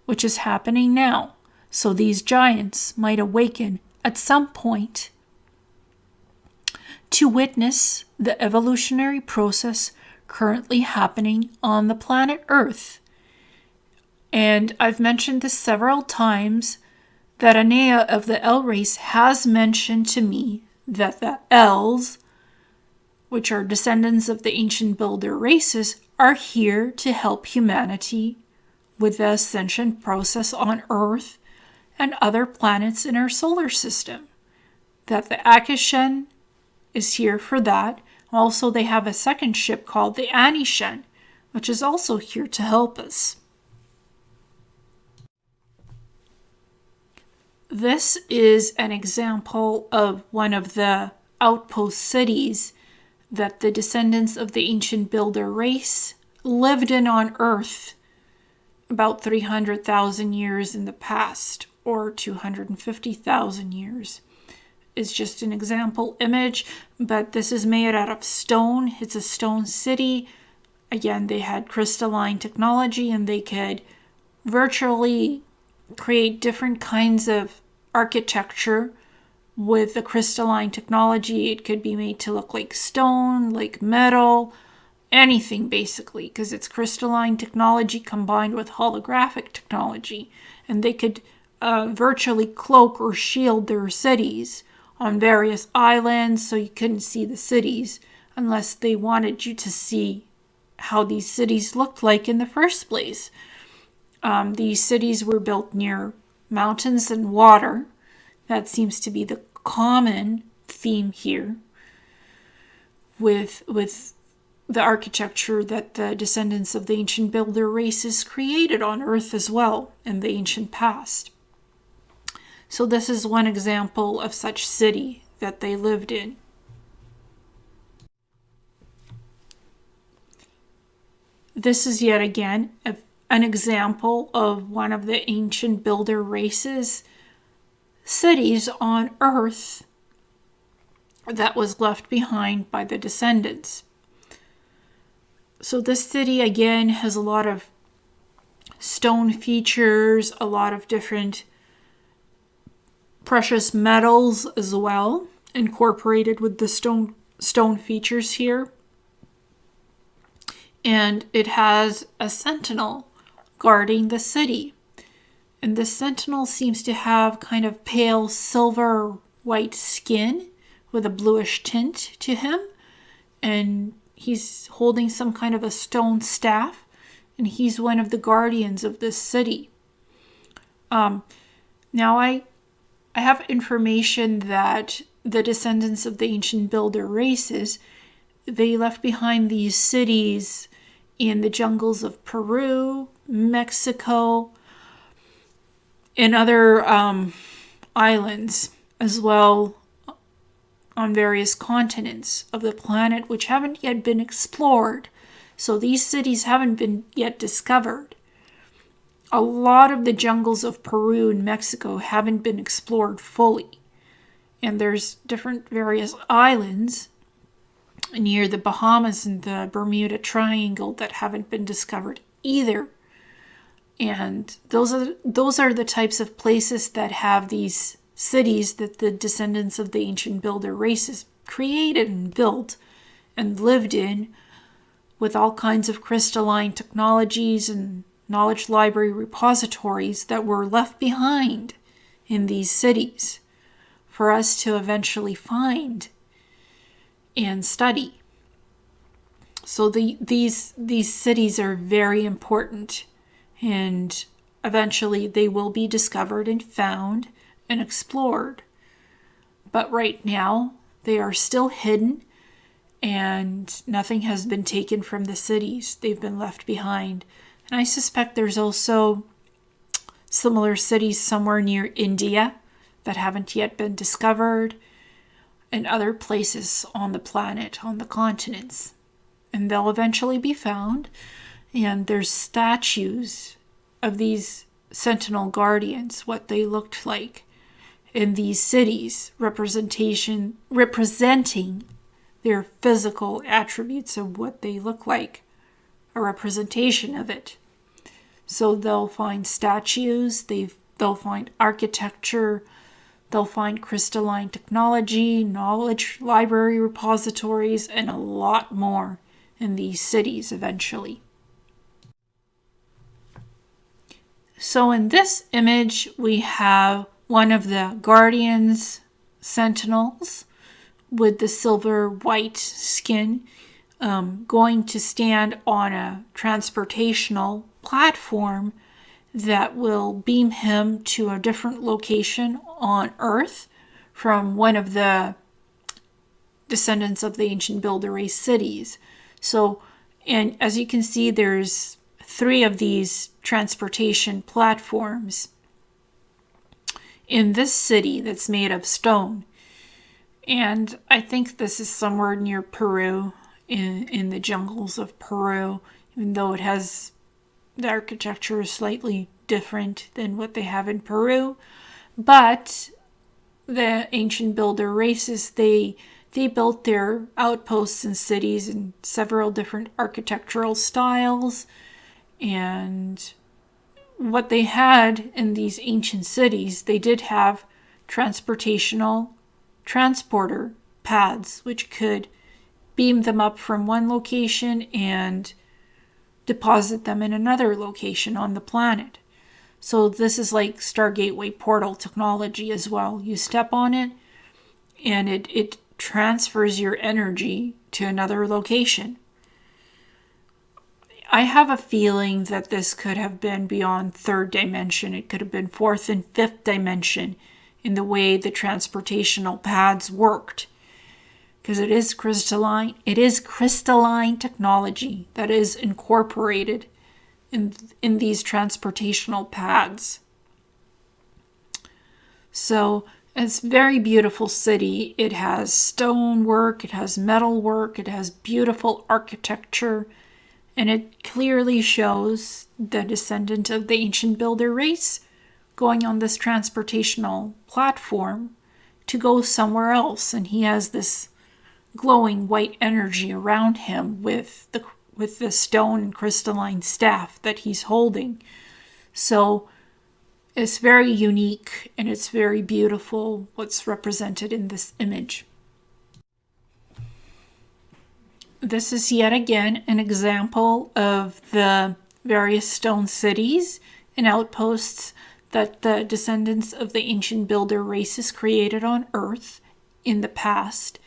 which is happening now. So these giants might awaken at some point to witness the evolutionary process currently happening on the planet Earth. And I've mentioned this several times that Anaya of the L race has mentioned to me that the L's, which are descendants of the ancient builder races, are here to help humanity with the ascension process on Earth and other planets in our solar system. That the Akashen is here for that. Also, they have a second ship called the Anishen, which is also here to help us. This is an example of one of the outpost cities that the descendants of the ancient builder race lived in on Earth about 300,000 years in the past, or 250,000 years. It's just an example image, but this is made out of stone. It's a stone city. Again, they had crystalline technology and they could virtually create different kinds of architecture with the crystalline technology. It could be made to look like stone, like metal, anything basically, because it's crystalline technology combined with holographic technology. And they could virtually cloak or shield their cities on various islands, so you couldn't see the cities unless they wanted you to see how these cities looked like in the first place. These cities were built near mountains and water. That seems to be the common theme here with the architecture that the descendants of the ancient builder races created on Earth as well in the ancient past. So this is one example of such city that they lived in. This is yet again an example of one of the ancient builder races cities on Earth that was left behind by the descendants. So this city again has a lot of stone features, a lot of different precious metals as well, incorporated with the stone features here. And it has a sentinel guarding the city. And this sentinel seems to have kind of pale silver white skin with a bluish tint to him. And he's holding some kind of a stone staff. And he's one of the guardians of this city. Now I have information that the descendants of the ancient builder races, they left behind these cities in the jungles of Peru, Mexico, and other islands as well on various continents of the planet which haven't yet been explored. So these cities haven't been yet discovered. A lot of the jungles of Peru and Mexico haven't been explored fully. And there's different various islands near the Bahamas and the Bermuda Triangle that haven't been discovered either. And those are the types of places that have these cities that the descendants of the ancient builder races created and built and lived in, with all kinds of crystalline technologies and knowledge library repositories that were left behind in these cities for us to eventually find and study. So these cities are very important, and eventually they will be discovered and found and explored. But right now they are still hidden, and nothing has been taken from the cities. They've been left behind. And I suspect there's also similar cities somewhere near India that haven't yet been discovered, and other places on the planet, on the continents. And they'll eventually be found. And there's statues of these sentinel guardians, what they looked like in these cities, representing their physical attributes of what they look like, a representation of it. So they'll find statues, they'll find architecture, they'll find crystalline technology, knowledge library repositories, and a lot more in these cities eventually. So in this image, we have one of the guardians, sentinels, with the silver white skin, going to stand on a transportational platform that will beam him to a different location on Earth from one of the descendants of the Ancient Builder Race cities. So, and as you can see, there's 3 of these transportation platforms in this city that's made of stone. And I think this is somewhere near Peru, in the jungles of Peru, even though it has, the architecture is slightly different than what they have in Peru. But the ancient builder races, they built their outposts and cities in several different architectural styles. And what they had in these ancient cities, they did have transporter paths, which could beam them up from one location and deposit them in another location on the planet. So this is like Stargateway portal technology as well. You step on it and it transfers your energy to another location. I have a feeling that this could have been beyond 3rd dimension. It could have been 4th and 5th dimension in the way the transportational paths worked. Because it is crystalline. It is crystalline technology that is incorporated in these transportational paths. So it's a very beautiful city. It has stonework, it has metalwork, it has beautiful architecture, and it clearly shows the descendant of the ancient builder race going on this transportational platform to go somewhere else. And he has this glowing white energy around him with the stone and crystalline staff that he's holding. So it's very unique and it's very beautiful what's represented in this image. This is yet again an example of the various stone cities and outposts that the descendants of the ancient builder races created on Earth in the past.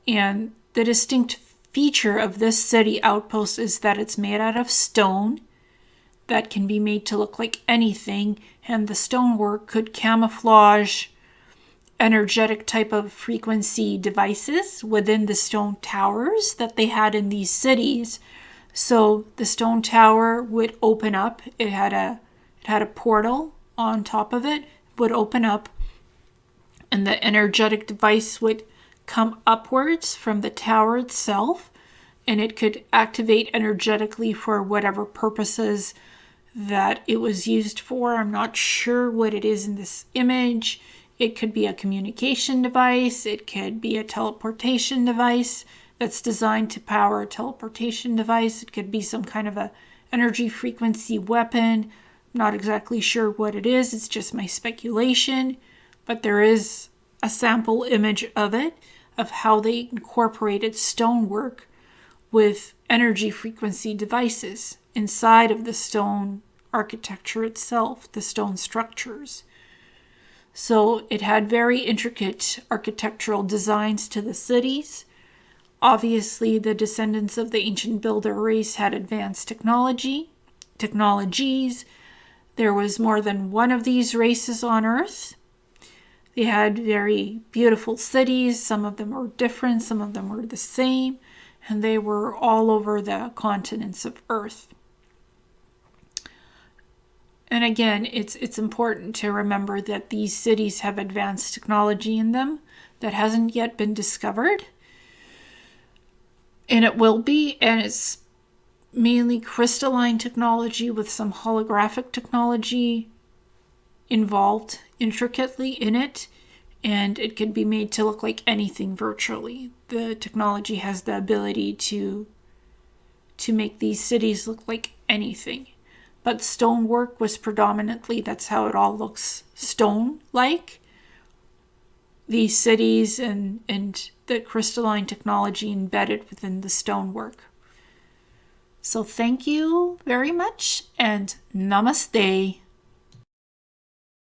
And the distinct feature of this city outpost is that it's made out of stone that can be made to look like anything, and the stonework could camouflage energetic type of frequency devices within the stone towers that they had in these cities. So the stone tower would open up. It had a portal on top of it, would open up, and the energetic device would come upwards from the tower itself, and it could activate energetically for whatever purposes that it was used for. I'm not sure what it is in this image. It could be a communication device. It could be a teleportation device that's designed to power a teleportation device. It could be some kind of a energy frequency weapon. I'm not exactly sure what it is. It's just my speculation. But there is a sample image of it, of how they incorporated stonework with energy frequency devices inside of the stone architecture itself, the stone structures. So it had very intricate architectural designs to the cities. Obviously, the descendants of the ancient builder race had advanced technologies. There was more than one of these races on Earth. They had very beautiful cities. Some of them were different, some of them were the same, and they were all over the continents of Earth. And again, it's important to remember that these cities have advanced technology in them that hasn't yet been discovered. And it will be, and it's mainly crystalline technology with some holographic technology involved intricately in it, and it can be made to look like anything virtually. The technology has the ability to make these cities look like anything. But stonework was predominantly, that's how it all looks stone-like. These cities and the crystalline technology embedded within the stonework. So thank you very much, and namaste.